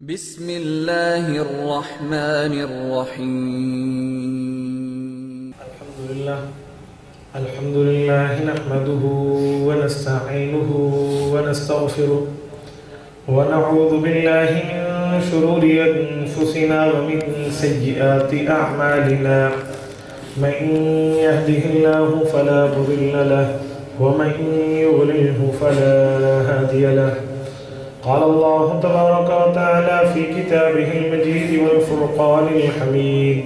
بسم اللہ الرحمن الرحیم الحمد للہ نحمده ونستعینه ونستغفره ونعوذ باللہ من شرور انفسنا ومن سیئات اعمالنا من يهده الله فلا مضل له ومن يضلله فلا هادي له قال الله تبارك وتعالى في كتابه المجيد والفرقان الحميد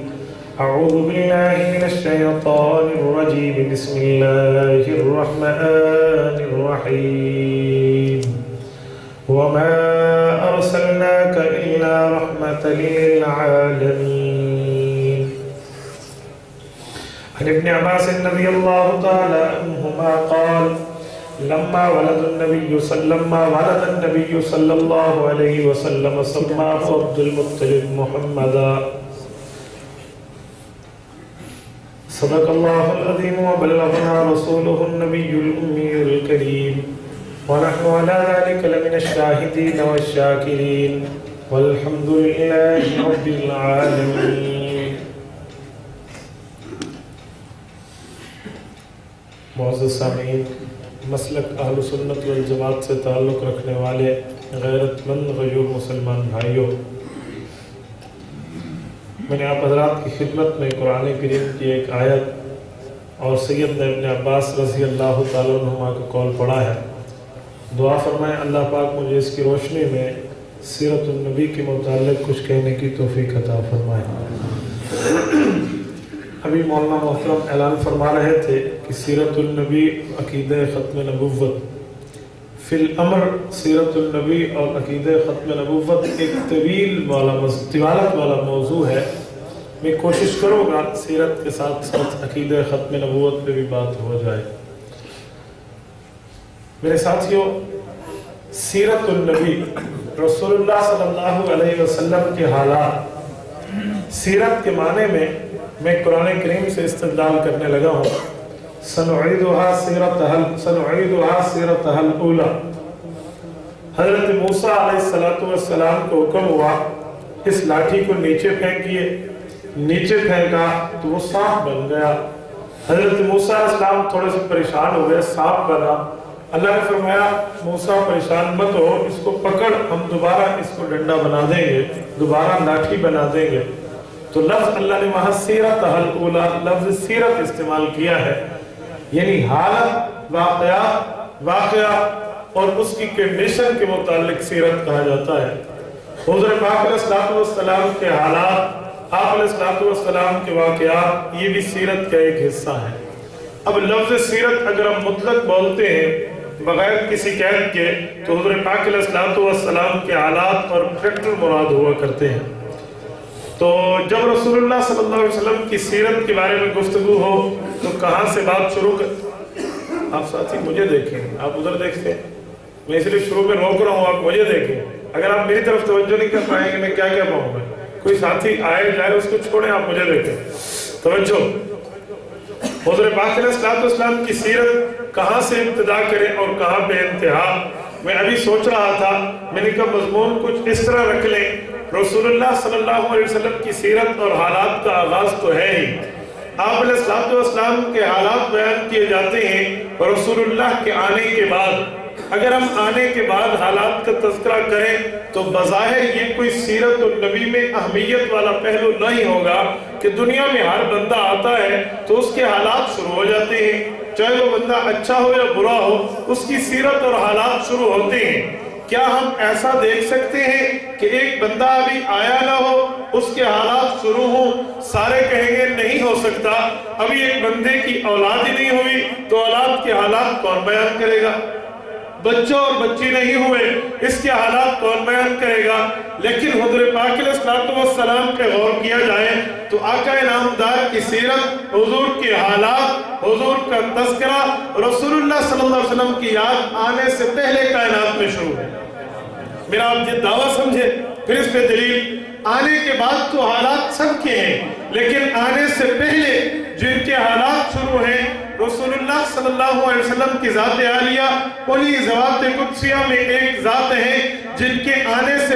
أعوذ بالله من الشيطان الرجيم بسم الله الرحمن الرحيم وما أرسلناك إلا رحمة للعالمين عن ابن عباس رضي الله تعالى عنهما قال لما ولد النبي صلى الله عليه وسلم سماه عبد المطلب محمدا صدق الله العظيم وبلغنا رسوله النبي الأمي الكريم ونحن على ذلك لمن الشاهدين والشاكرين والحمد لله رب العالمين. معزز سامعین، مسلک اہل سنت والجماعت سے تعلق رکھنے والے غیرت مند غیور مسلمان بھائیوں، میں نے آپ حضرات کی خدمت میں قرآن کریم کی ایک آیت اور سیدنا ابن عباس رضی اللہ تعالیٰ عنہما کا قول پڑھا ہے. دعا فرمائیں اللہ پاک مجھے اس کی روشنی میں سیرت النبی کے متعلق کچھ کہنے کی توفیق عطا فرمائیں. ابھی مولانا محترم اعلان فرما رہے تھے کہ سیرت النبی عقیدہ ختم نبوت فی الامر سیرت النبی اور عقیدہ ختم نبوت ایک طوالت والا موضوع ہے. میں کوشش کروں گا سیرت کے ساتھ ساتھ عقیدہ ختم نبوت پہ بھی بات ہو جائے. میرے ساتھیوں، سیرت النبی رسول اللہ صلی اللہ علیہ وسلم کے حالات، سیرت کے معنی میں قرآن کریم سے استدلال کرنے لگا ہوں. سنعیدها سیرتها الاولی. حضرت موسیٰ علیہ السلام کو حکم ہوا اس لاٹھی کو نیچے پھینکیے. نیچے پھینکا تو وہ سانپ بن گیا. حضرت موسیٰ علیہ السلام تھوڑے سے پریشان ہو گئے، سانپ بنا. اللہ نے فرمایا موسیٰ پریشان مت ہو، اس کو پکڑ، ہم دوبارہ اس کو ڈنڈا بنا دیں گے، دوبارہ لاٹھی بنا دیں گے. تو لفظ اللہ نے وہاں سیرت الاولی لفظ سیرت استعمال کیا ہے، یعنی حالت، واقعہ اور اس کی کنڈیشن کے متعلق سیرت کہا جاتا ہے. حضور پاک علیہ السلام کے حالات، آپ علیہ السلام کے واقعات، یہ بھی سیرت کا ایک حصہ ہے. اب لفظ سیرت اگر ہم مطلق بولتے ہیں بغیر کسی قید کے تو حضور پاک علیہ السلام کے حالات اور فیکٹر مراد ہوا کرتے ہیں. تو جب رسول اللہ صلی اللہ علیہ وسلم کی سیرت کے بارے میں گفتگو ہو تو کہاں سے بات شروع کر؟ آپ ساتھی مجھے دیکھیں، آپ ادھر دیکھتے ہیں، میں اس لیے شروع میں روک رہا ہوں، آپ مجھے دیکھیں. اگر آپ میری طرف توجہ نہیں کر پائیں گے میں کیا کہہ پاؤں گا؟ کوئی ساتھی آئے جائے اس کو چھوڑیں، آپ مجھے دیکھیں. توجہ. حضور پاک علیہ السلام کی سیرت کہاں سے ابتدا کریں اور کہاں پہ انتہا؟ میں ابھی سوچ رہا تھا، میں نے کہا مضمون کچھ اس طرح رکھ لیں، رسول اللہ صلی اللہ علیہ وسلم کی سیرت اور حالات کا آغاز تو ہے ہی، آپ علیہ السلام کے حالات بیان کیے جاتے ہیں رسول اللہ کے آنے کے بعد. اگر ہم آنے کے بعد حالات کا تذکرہ کریں تو بظاہر یہ کوئی سیرت النبی میں اہمیت والا پہلو نہیں ہوگا کہ دنیا میں ہر بندہ آتا ہے تو اس کے حالات شروع ہو جاتے ہیں، چاہے وہ بندہ اچھا ہو یا برا ہو، اس کی سیرت اور حالات شروع ہوتے ہیں. کیا ہم ایسا دیکھ سکتے ہیں کہ ایک بندہ ابھی آیا نہ ہو، اس کے حالات شروع ہوں؟ سارے کہیں گے نہیں ہو سکتا. ابھی ایک بندے کی اولاد ہی نہیں ہوئی تو اولاد کے حالات کون بیان کرے گا؟ بچوں اور بچی نہیں ہوئے، اس کے حالات کون بیان کرے گا؟ لیکن حضور پاک علیہ السلام پہ غور کیا جائے تو آقا نامدار کی سیرت، حضور کے حالات، حضور کا تذکرہ رسول اللہ صلی اللہ علیہ وسلم کی یاد آنے سے پہلے کائنات میں شروع ہے. میرا آپ یہ دعویٰ سمجھے، پھر اس پہ دلیل. آنے کے بعد تو حالات سب کے ہیں، لیکن آنے سے پہلے جن کے حالات شروع ہیں رسول اللہ صلی اللہ علیہ وسلم کی ذات عالیہ انہی ذوات قدسیہ میں ایک ذات ہے جن کے آنے سے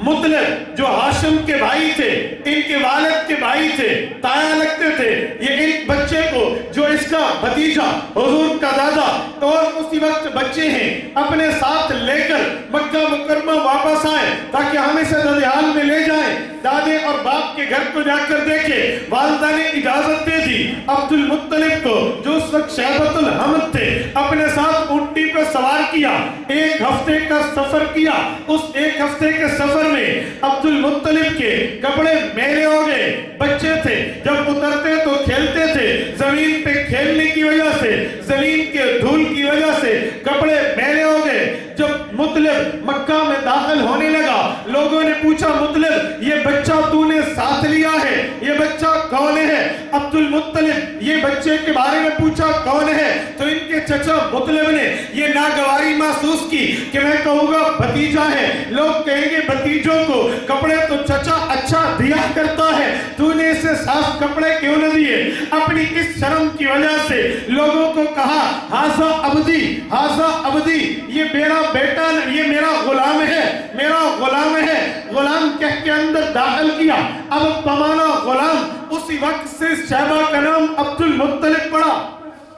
مطلب جو ہاشم کے بھائی تھے، ان کے والد کے بھائی تھے، تایا لگتے تھے، یہ ایک بچے کو جو اس کا بھتیجا حضور کا دادا اور اسی وقت بچے ہیں اپنے ساتھ لے کر مکہ مکرمہ واپس آئے تاکہ ہم اسے ددیال میں لے جائیں، دادے اور باپ کے گھر کو جا کر دیکھے۔ والدہ نے اجازت دے دی۔ عبد المطلب کو جو اس وقت شیبۃ الحمد تھے اپنے ساتھ اونٹی پر سوار کیا، 1 ہفتے کا سفر کیا۔ اس 1 ہفتے کے سفر میں عبد المطلب کے کپڑے میلے ہو گئے، بچے تھے، جب اترتے تو کھیلتے تھے، زمین پہ کھیلنے کی وجہ سے، زمین کے دھول کی وجہ سے کپڑے میلے ہو گئے۔ جب مطلب مکہ میں داخل ہونے لگا، لوگوں نے پوچھا مطلب یہ بچہ تو نے ساتھ لیا ہے، یہ بچہ کون ہے؟ عبد المطلب یہ بچے کے بارے میں پوچھا کون ہے، تو ان کے چچا مطلب نے یہ ناگواری محسوس کی کہ میں کہوں گا بھتیجا ہے، لوگ کہیں گے بھتیجوں کو کپڑے تو چچا اچھا دیا کرتا ہے، تو نے اسے صاف کپڑے کیوں نہ دیے؟ اپنی اس شرم کی وجہ سے لوگوں کو کہا ہاذا عبدی، ہاذا عبدی، یہ میرا بیٹا، یہ میرا غلام ہے، میرا غلام ہے۔ غلام کہہ کے اندر داخل کیا۔ اب بمانا غلام، اسی وقت سے شیبہ کا نام عبد المطلب پڑا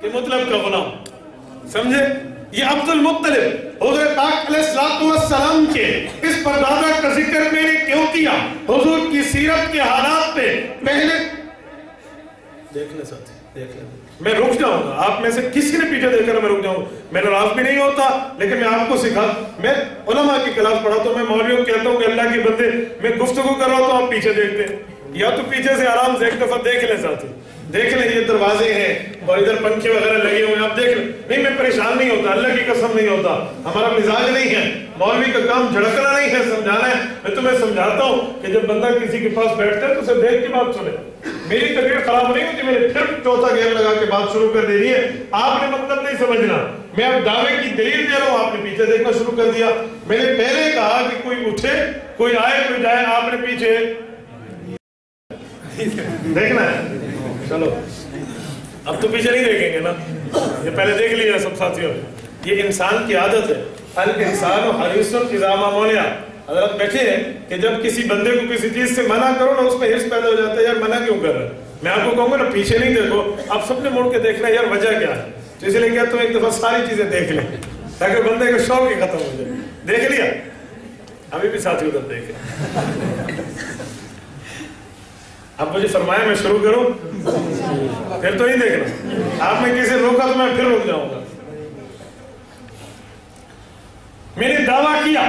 کہ مطلب کا غلام، سمجھے؟ یہ عبد المطلب حضور پاک علیہ السلام کے اس پردادا کا ذکر میں نے کیوں کیا؟ حضور کی سیرت کے حالات پہ پہلے دیکھ لیں ساتھی، دیکھ لیں، میں رک جاؤں گا، آپ میں سے کسی نے پیچھے دیکھ کر میں رک جاؤں، میں ناراض بھی نہیں ہوتا، لیکن میں آپ کو سکھا، میں علماء کی کلاس پڑھا تو میں مولویوں کو کہتا ہوں کہ اللہ کے بندے میں گفتگو کر رہا ہوں تو آپ پیچھے دیکھتے ہیں، یا تو پیچھے سے آرام سے ایک دفعہ دیکھ لیں ساتھی، دیکھ لیں یہ دروازے ہیں اور ادھر پنکھے وغیرہ لگے ہوئے ہیں، آپ دیکھ لیں، نہیں میں پریشان نہیں ہوتا، اللہ کی قسم نہیں ہوتا، ہمارا مزاج نہیں ہے، مولوی کا کام جھڑکنا نہیں ہے، سمجھانا ہے۔ میں تمہیں سمجھاتا ہوں کہ جب بندہ کسی کے پاس بیٹھتا ہے تو اسے دیکھ کے بات سنے، میری طبیعت خراب نہیں ہوتی، میں نے پھر چوتھا گیئر لگا کے بات شروع کر دینی ہے، آپ نے مطلب نہیں سمجھنا، میں اب دعوے کی دلیل دے رہا ہوں، آپ نے پیچھے دیکھنا شروع کر دیا۔ میں نے پہلے کہا کہ کوئی اٹھے، کوئی آئے، کوئی جائے، آپ نے پیچھے دیکھنا ہے، چلو اب تو پیچھے نہیں دیکھیں گے نا، یہ پہلے دیکھ لیجیے سب ساتھیوں، یہ انسان کی عادت ہے، الانسان حریص اذا ما منع۔ حضرت بیٹھے ہیں کہ جب کسی بندے کو کسی چیز سے منع کرو نا، اس میں حرص پیدا ہو جاتا ہے، یار منع کیوں کر رہا ہے؟ میں آپ کو کہوں گا نا پیچھے نہیں دیکھو، آپ سب نے مڑ کے دیکھنا ہے، یار وجہ کیا ہے؟ تو اس لیے کہتا ہوں ایک دفعہ ساری چیزیں دیکھ لیں تاکہ بندے کا شوق ہی ختم ہو جائے۔ دیکھ لیا؟ ابھی بھی ساتھی ادھر دیکھیں، اب مجھے فرمایا میں شروع کروں، پھر تو نہیں دیکھنا، آپ نے کسی روکا تو میں پھر رک جاؤں گا۔ میں نے دعویٰ کیا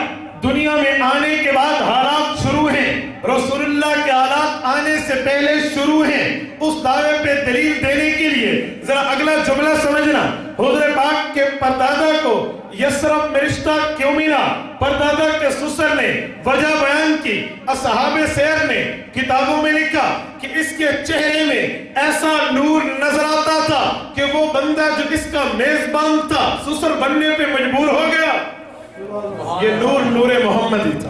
دنیا میں آنے کے بعد حالات شروع ہیں، رسول اللہ کے حالات آنے سے پہلے شروع ہیں۔ اس دعوے پہ دلیل دینے کے لیے ذرا اگلا جملہ سمجھنا، حضور پاک کے پردادا کو یسرب میں رشتہ کیوں ملا؟ پردادا کے سسر نے وجہ بیان کی، اصحاب سیر نے کتابوں میں لکھا کہ اس کے چہرے میں ایسا نور نظر آتا تھا کہ وہ بندہ جو اس کا میزبان تھا سسر بننے پہ مجبور ہو گیا۔ یہ نور محمدی تھا۔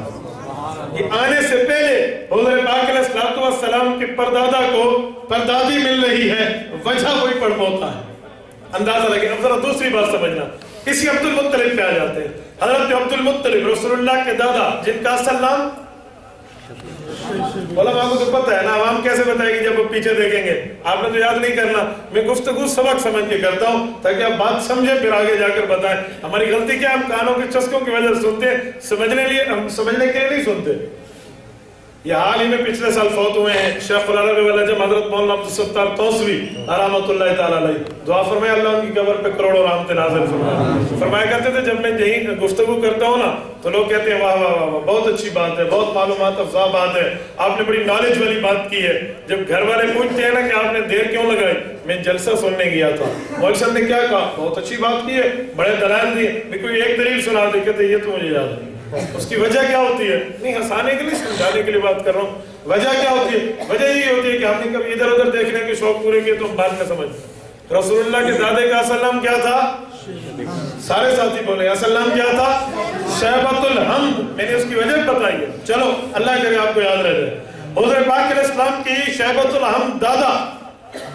یہ آنے سے پہلے حضور پاک علیہ السلام کے پردادا کو پردادی مل رہی ہے، وجہ وہی پڑ پوتا ہے، اندازہ لگے۔ اب ذرا دوسری بات سمجھنا، اسی عبد المطلب پہ آ جاتے ہیں۔ حضرت عبد المطلب رسول اللہ کے دادا، جن کا اصل نام علماء کو تو پتہ ہے نا، عوام کیسے بتائے گی جب وہ پیچھے دیکھیں گے؟ آپ نے تو یاد نہیں کرنا، میں گفتگو سبق سمجھ کے کرتا ہوں تاکہ آپ بات سمجھیں پھر آگے جا کر بتائیں۔ ہماری غلطی کیا، ہم کانوں کے چسکوں کی وجہ سے سنتے ہیں، سمجھنے کے لیے نہیں سنتے۔ یہ حال ہی میں پچھلے سال فوت ہوئے ہیں شیخ العرب والعجم حضرت مولانا عبدالستار توسوی رحمۃ اللہ تعالیٰ علیہ، دعا فرمائے اللہ ان کی قبر پہ کروڑوں رحمتیں نازل فرمائے۔ فرمایا کرتے تھے جب میں یہیں گفتگو کرتا ہوں نا تو لوگ کہتے ہیں واہ واہ واہ بہت اچھی بات ہے، بہت معلومات افزا بات ہے، آپ نے بڑی نالج والی بات کی ہے۔ جب گھر والے پوچھتے ہیں نا کہ آپ نے دیر کیوں لگائی، میں جلسہ سننے گیا تھا، مولوی صاحب نے کیا کہا، بہت اچھی بات کی ہے، بڑے دلائل دیے، میں کوئی ایک دلیل سنا دے، کہتے یہ تو مجھے یاد ہے۔ اس کی وجہ کیا ہوتی ہے؟ نہیں ہنسانے کے لیے، سمجھانے کے لیے بات کر رہا ہوں۔ وجہ کیا ہوتی ہے؟ وجہ یہ ہوتی ہے کہ ہم نے کبھی ادھر ادھر دیکھنے کے شوق پورے کیے تو ہم بعد میں سمجھ۔ رسول اللہ کے دادے کا اصل نام کیا تھا؟ سارے ساتھی بولے اصل نام کیا تھا؟ شیبۃ الحمد۔ میں نے اس کی وجہ بتائی ہے، چلو اللہ کرے آپ کو یاد رہ جائے۔ حضور پاک علیہ السلام کی شیبۃ الحمد دادا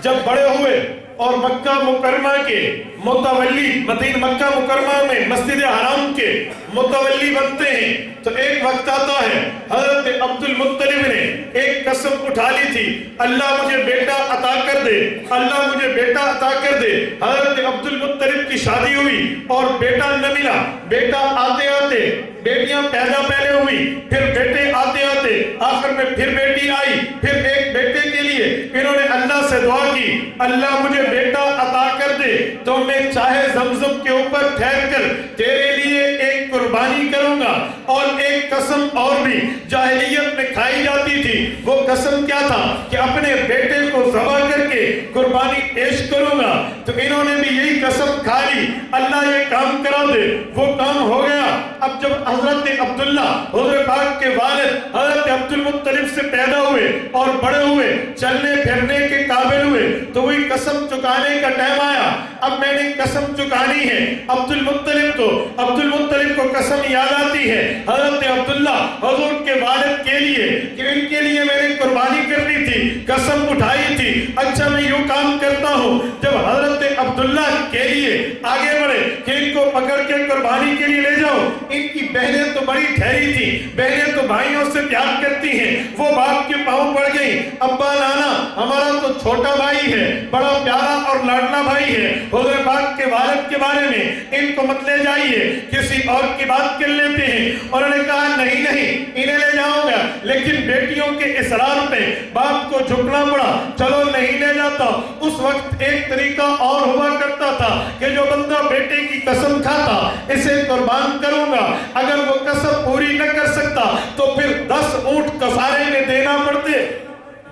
جب بڑے ہوئے اور مکہ مکرمہ کے متولی، مکہ مکرمہ میں مسجد حرام کے متولی بنتے ہیں، تو ایک وقت آتا ہے حضرت عبد المطلب نے ایک قسم اٹھا لی تھی، اللہ مجھے بیٹا عطا کر دے، اللہ مجھے بیٹا عطا کر دے۔ حضرت عبد المطلب کی شادی ہوئی اور بیٹا نہ ملا، بیٹا آتے آتے بیٹیاں پیدا پہلے ہوئی، پھر بیٹے آتے آتے آخر میں پھر بیٹی آئی، پھر ایک بیٹے کے لیے انہوں نے اللہ سے دعا کی، اللہ مجھے بیٹا عطا کر دے تو میں چاہے زمزم کے اوپر ٹھہر کر تیرے لیے ایک قربانی کروں گا۔ اور ایک قسم اور بھی جاہلیت میں کھائی جاتی تھی، وہ قسم کیا تھا کہ اپنے بیٹے کو ذبح کر کے قربانی پیش کروں گا۔ تو انہوں نے بھی یہی قسم کھا لی، اللہ یہ کام کرا دے، وہ کام ہو گیا۔ اب جب حضرت عبداللہ حضور پاک کے والد حضرت عبد المطلب سے پیدا ہوئے اور بڑے ہوئے، چلنے پھرنے کے قابل ہوئے، تو وہی قسم چکانے کا ٹائم آیا۔ اب میں نے قسم چکانی ہے عبد المطلب کو قسم یاد آتی ہے حضرت عبداللہ حضور کے والد کے لیے کہ ان کے لیے میں نے قربانی کرنی تھی، قسم اٹھائی تھی، اچھا میں یوں کام کرتا ہوں۔ جب حضرت عبداللہ کے لیے آگے بڑھے کہ ان کو پکڑ کے قربانی کے لیے لے جاؤ، ان کی بہنیں تو بڑی ٹھہری تھی، بہنیں تو بھائیوں سے پیار کرتی ہیں، وہ باپ کے پاؤں پڑ گئی، ابا نانا ہمارا تو چھوٹا بھائی ہے، بڑا پیارا اور لاڈلا بھائی ہے، حضور پاک کے والد کے بارے میں ان کو مت لے جائیے، کسی اور کی بات کر لیتے ہیں۔ انہوں نے کہا نہیں انہیں لے جاؤں گا، لیکن بیٹیوں کے اصرار پہ باپ کو جھکنا پڑا، چلو نہیں لے جاتا۔ اس وقت ایک طریقہ اور ہوا کرتا تھا کہ جو بندہ بیٹے کی قسم کھاتا اسے قربان کروں گا، اگر وہ قسم پوری نہ کر سکتا تو پھر 10 اونٹ کفارے میں دینا پڑتے،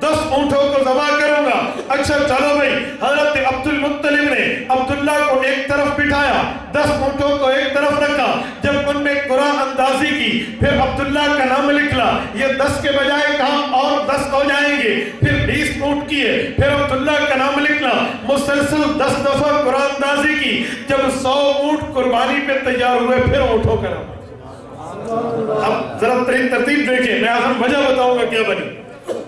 10 اونٹوں کو ذبح کروں گا۔ اچھا چلو بھائی، حضرت عبد المطلب نے عبداللہ کو ایک طرف بٹھایا، 10 اونٹوں کو ایک طرف رکھا، جب ان میں قرآن اندازی کی، پھر عبداللہ کا نام لکھلا، یہ 10 کے بجائے کہا اور 10 ہو جائیں گے، پھر 20 اونٹ کیے، پھر عبداللہ کا نام لکھلا، مسلسل 10 دفعہ قرآن اندازی کی، جب 100 اونٹ قربانی پہ تیار ہوئے، پھر اونٹوں کا نام۔ اب ذرا ترتیب دیکھیں، میں آخر وجہ بتاؤں گا کیا بنی۔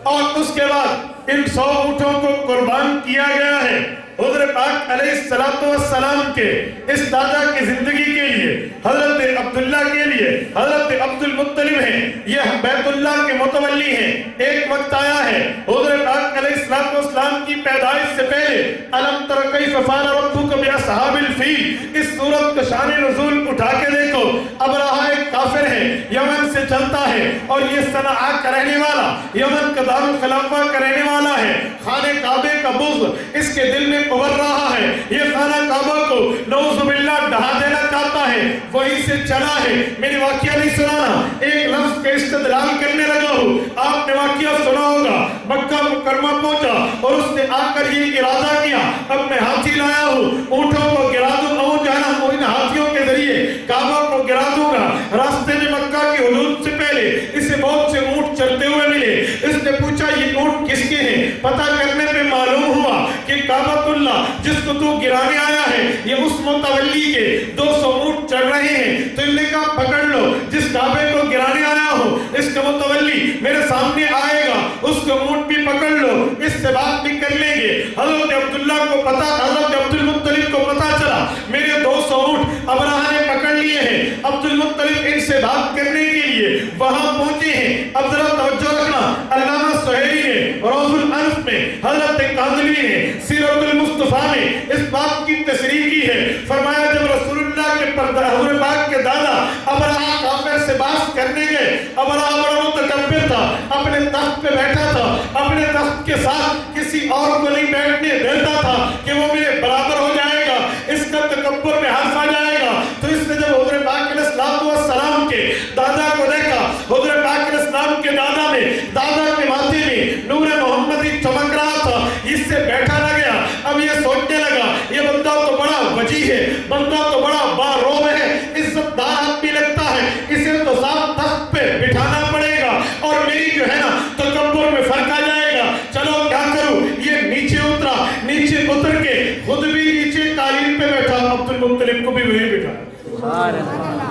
اور اس کے بعد ان 100 اونٹوں کو قربان کیا گیا ہے حضور پاک علیہ السلام کے اس دادا کی زندگی کے لیے، حضرت عبداللہ کے لیے۔ حضرت عبد المطلب ہیں، یہ بیت اللہ کے متولی ہیں۔ ایک وقت آیا ہے حضور پاک علیہ السلام کی پیدائش سے پہلے الم تر کیف فعل ربک باصحاب الفیل، اس سورت کا شان نزول اٹھا کے دیکھو۔ ابرہہ ایک کافر ہے، یمن سے چلتا ہے اور یہ صنعاء کا رہنے والا، یمن کا دارالخلافہ کا رہنے والا ہے۔ خانہ کعبے کا بغض اس کے دل میں ابھر رہا ہے، یہ خانہ کعبہ کو نعوذ باللہ ڈھا دینا چاہتا ہے، وہیں سے چلا ہے۔ میں نے واقعہ نہیں سنانا، ایک لفظ کے استدلال کرنے لگا ہوں، آپ نے واقعہ سنا ہوگا۔ مکہ مکرمہ پہنچا اور اس نے آ کر یہ ارادہ کیا، اب میں ہاتھی لایا ہوں، اونٹوں کو گرا دوں، اور جانا ان ہاتھیوں کے ذریعے کعبہ کو گرا دوں گا۔ راستے میں مکہ کی حدود سے پہلے اسے بہت سے اونٹ چلتے ہوئے ملے، اس نے پوچھا یہ اونٹ کس کے ہیں؟ پتہ کرنے پہ معلوم ہوا کہ کعبۃ اللہ جس کو تو گرانے آیا ہے یہ اس متولی کے 200 اونٹ چڑھ رہے ہیں۔ تو انہوں نے کہا پکڑ لو، جس کعبے کو گرانے آیا ہوں اس کا متولی میرے سامنے آئے گا، اس کو اونٹ بھی پکڑ لو، اس سے بات بھی کر لیں گے۔ حضرت عبداللہ کو پتا، حضرت عبد المطلب کو پتا چلا میرے 200 اونٹ ابرہہ نے پکڑ لیے ہیں۔ عبد المطلب ان سے بات کرنے کے لیے وہاں پہنچے ہیں۔ اب ذرا توجہ رکھنا، علامہ سہیلی نے روض الانف میں، حضرت کاندھلوی نے سیرت المصطفیٰ میں اس بات کی تصریح کی ہے۔ فرمایا جب رسول اللہ کے حضور پاک کے دادا ابرہہ کافر سے بات کرنے گئے، ابرہہ بڑا متکبر تھا، اپنے تخت پہ بیٹھا تھا، اپنے تخت کے ساتھ کسی اور کو نہیں بیٹھنے دیتا تھا کہ وہ میرے برابر ہو جائے گا، اس کا تکبر میں حرف آ جائے گا۔ تو اس نے جب حضور پاک علیہ السلام کے دادا کو دیکھا، حضور پاک علیہ السلام کے دادا میں، دادا کے ماتھے میں نور محمدی چمک رہا تھا، اس سے بیٹھا نہ گیا۔ اب یہ سوچنے لگا یہ بندہ تو بڑا وجیح ہے، بندہ تو بڑا باروب ہے، عزت دار آدمی لگتا ہے، اسے تو صاحب تخت پہ بٹھانا پڑے گا اور میری جو ہے نا تکبر میں فرق آ جائے گا۔ چلو کیا کروں، یہ نیچے اترا، نیچے اتر کے خود بھی نیچے قالین پہ بیٹھا، عبد المطلب کو بھی وہیں بیٹھا۔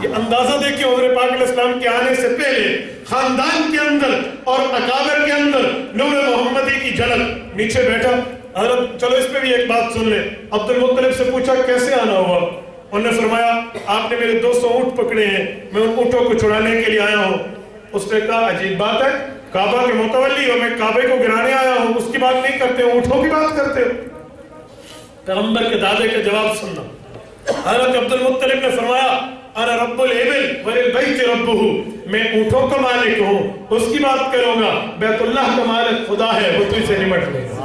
یہ اندازہ دیکھیں حضور پاک علیہ السلام کے آنے سے پہلے خاندان کے اندر اور اکابر کے اندر نور محمدی کی جھلک۔ نیچے بیٹھا، حضرت چلو اس پہ بھی ایک بات سن لیں. عبد المطلب سے پوچھا کیسے آنا ہوا؟ انہوں نے فرمایا آپ نے میرے 200 اونٹ پکڑے ہیں، میں ان اونٹوں کو چھڑانے کے لیے آیا ہوں. اس نے کہا عجیب بات ہے، کعبہ کے متولی ہو، میں کعبے کو گرانے آیا ہوں، اس کی بات نہیں کرتے ہو، اونٹوں کی بات کرتے ہو. پیغمبر کے دادے کا جواب سننا. حضرت عبد المطلب نے فرمایا انا رب الابل وللبیت ربہ، میں اونٹوں کا مالک ہوں، اس کی بات کروں گا. بیت اللہ کا مالک خدا ہے، وہ تجھ سے نمٹ لے گا.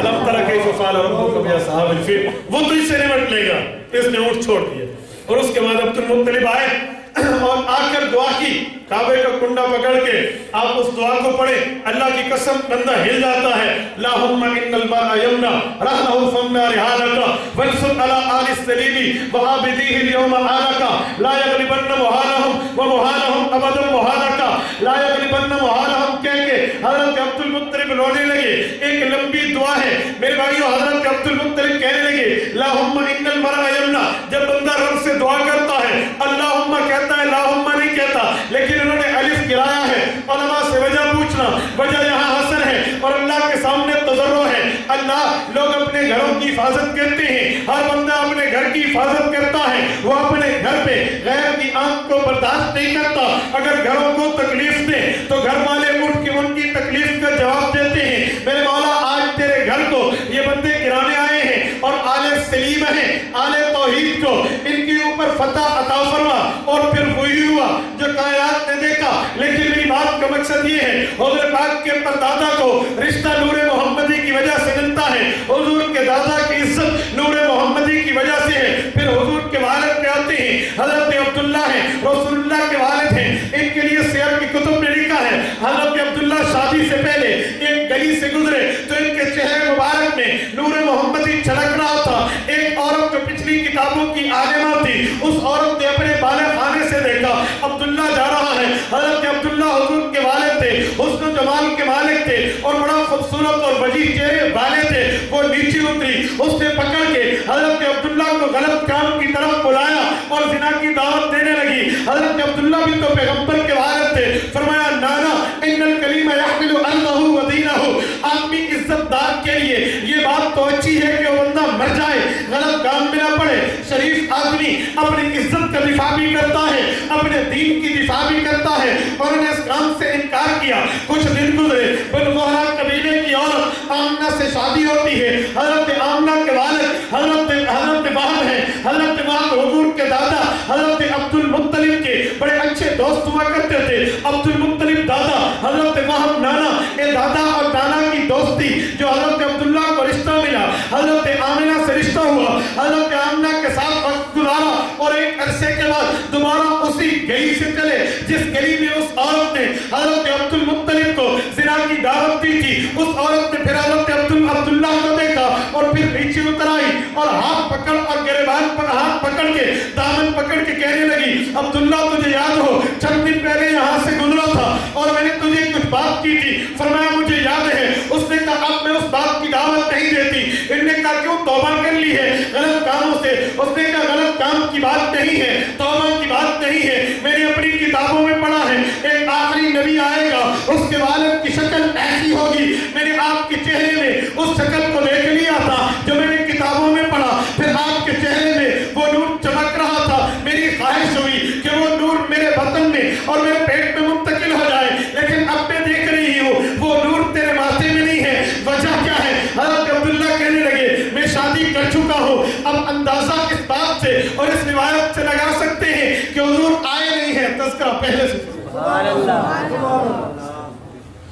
الم تر کیف فعل ربک باصحاب الفیل، وہ تجھ سے نمٹ لے گا. اس نے اونٹ چھوڑ دیے اور اس کے بعد عبد المطلب آئے اور آ کر دعا کی. کعبے کا کنڈا پکڑ کے آپ اس دعا کو پڑھیں. اللہ کی قسم بندہ ہل جاتا ہے. اللہم ان المرء یمنع رحلہ فمنع رحالک وانصر علی آل السلیم وعابدیہ اليوم آلک لا یغلبن محالہم ومحالہم ابدا محالک لا یغلبن محالہم. کہہ کے حضرت عبد المطلب رونے لگے. ایک لمبی دعا ہے میرے بھائیو. حضرت عبد المطلب کہنے لگے اللہم ان المرء یمنع. جب بندہ رب سے دعا کرتا ہے اللہم کہتا ہے، اللہم نہیں کہتا، لیکن انہوں نے الف گرایا ہے. علماء سے وجہ پوچھنا، وجہ یہاں حسن ہے اور اللہ کے سامنے تضرع ہے. اللہ لوگ اپنے گھروں کی حفاظت کرتے ہیں، ہر بندہ اپنے گھر کی حفاظت کرتا ہے، وہ اپنے گھر پہ غیر کی آنکھ کو برداشت نہیں کرتا. اگر گھروں کو تکلیف دے تو گھر والے اٹھ کے ان کی تکلیف کا جواب دیتے ہیں. میرے مولا آج تیرے گھر کو یہ بندے گرانے آئے ہیں اور آل سلیم ہیں، آل توحید کو ان کے اوپر فتح عطا فرما. اور پھر وہی ہوا جو کائنات نے دیکھا. لیکن میری بات کا مقصد یہ ہے حضور پاک کے پردادا کو رشتہ نور محمدی کی وجہ سے ملتا ہے. حضور کے دادا کی عزت نور محمدی کی وجہ سے ہے. پھر حضور کے والد پہ آتے ہیں. حضرت عبداللہ ہیں، رسول اللہ کے والد ہیں. ان کے لیے سیر کی کتب نے لکھا ہے حضرت عبداللہ شادی سے پہلے ایک گلی سے گزرے تو ان کے چہرے مبارک میں نور محمدی چھلک رہا تھا. ایک عورت جو پچھلی کتابوں کی عالمہ تھی، اس عورت نے اپنے بالغ خانے سے دیکھا عبداللہ جا رہا ہے. حضرت عبداللہ حضور کے والد تھے، حسن و جمال کے مالک تھے اور بڑا خوبصورت اور وجیح چہرے والے تھے. وہ نیچے اتری، اس نے پکڑ کے حضرت عبداللہ کو غلط کام کی طرف بلایا اور زنا کی دعوت دینے لگی. حضرت عبداللہ بھی تو پیغمبر کے والد تھے. فرمایا نانا ان الکلیم یحمل ارضہ و دینہ. آدمی عزت دار کے لیے یہ بات تو اچھی ہے کہ وہ بندہ مر جائے، غلط کام میں نہ پڑے. شریف آدمی اپنی عزت کا دفاع بھی کرتا ہے، اپنے دین کی دفاع بھی کرتا ہے. اور انہوں نے اس کام سے انکار کیا. کچھ دن گزرے، بنو زہرہ قبیلے کی عورت آمنہ سے شادی ہوتی ہے. حضرت آمنہ کے والد حضرت وہب ہیں. حضرت وہب حضور کے دادا حضرت عبد المطلب کے بڑے اچھے دوست ہوا کرتے تھے. عبد المطلب دادا، حضرت وہب نانا. یہ دادا اور نانا کی دوستی جو حضرت عبداللہ کو رشتہ ملا، حضرت آمنہ سے رشتہ ہوا. حضرت آمنہ کے ساتھ وقت گزارا اور ایک عرصے کے بعد دوبارہ اسی گلی سے چلے جس گلی میں اس عورت نے حضرت عبد المطلب کو زنا کی دعوت دی تھی. اس عورت نے پھر حضرت عبداللہ کو دیکھا اور پھر نیچے اتر آئی اور ہاتھ پکڑ اور گریبان پر ہاتھ پکڑ کے دامن پکڑ کے کہنے لگی عبداللہ تجھے یاد ہو چند دن پہلے یہاں سے گزرا تھا اور میں نے تجھے کچھ بات کی تھی. فرمایا مجھے یاد ہے. اس نے کہا اب میں اس بات کی دعوت نہیں دیتی. انہوں نے کہا کیوں؟ توبہ کر لی ہے غلط کاموں سے. اس نے کہا غلط کام کی بات نہیں ہے، توبہ کی بات نہیں ہے. میں نے اپنی کتابوں میں پڑھا ہے ایک آخری نبی آئے گا، اس کے والد کی شکل ایسی ہوگی. میں نے آپ کے چہرے میں اس شکل کو دیکھ لیا تھا جو میں نے کتابوں میں پڑھا. پھر آپ کے چہرے میں وہ نور چمک رہا تھا. میری خواہش ہوئی کہ وہ نور میرے بطن میں اور میرے پیٹ میں منتقل ہو جائے، لیکن اب میں دیکھ رہی ہوں وہ نور تیرے ماتھے میں نہیں ہے. وجہ کیا ہے؟ حضرت عبداللہ کہنے لگے میں شادی کر چکا ہوں. اب اندازہ اس بات سے اور اس روایت سے لگا سکتے ہیں کہ حضور آئے نہیں ہیں. تذکرہ پہلے سے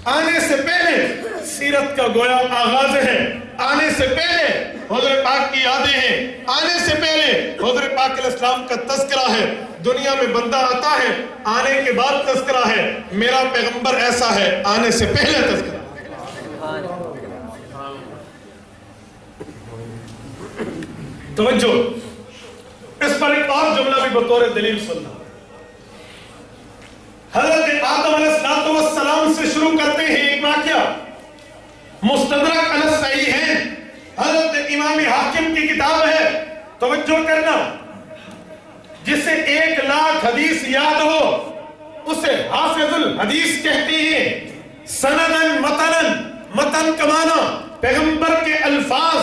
آنے سے پہلے سیرت کا گویا آغاز ہے. آنے سے پہلے حضور پاک کی یادیں ہیں. آنے سے پہلے حضور پاک علیہ السلام کا تذکرہ ہے. دنیا میں بندہ آتا ہے، آنے کے بعد تذکرہ ہے. میرا پیغمبر ایسا ہے، آنے سے پہلے تذکرہ. توجہ، اس پر ایک اور جملہ بھی بطور دلیل سننا. حضرت آدم علیہ السلام سے شروع کرتے ہیں ایک واقعہ. مستدرک علی الصحیحین حضرت امام حاکم کی کتاب ہے. توجہ کرنا، جسے 1,00,000 حدیث یاد ہو اسے حافظ الحدیث کہتے ہیں. سندن متنن، متن کا معنی پیغمبر کے الفاظ،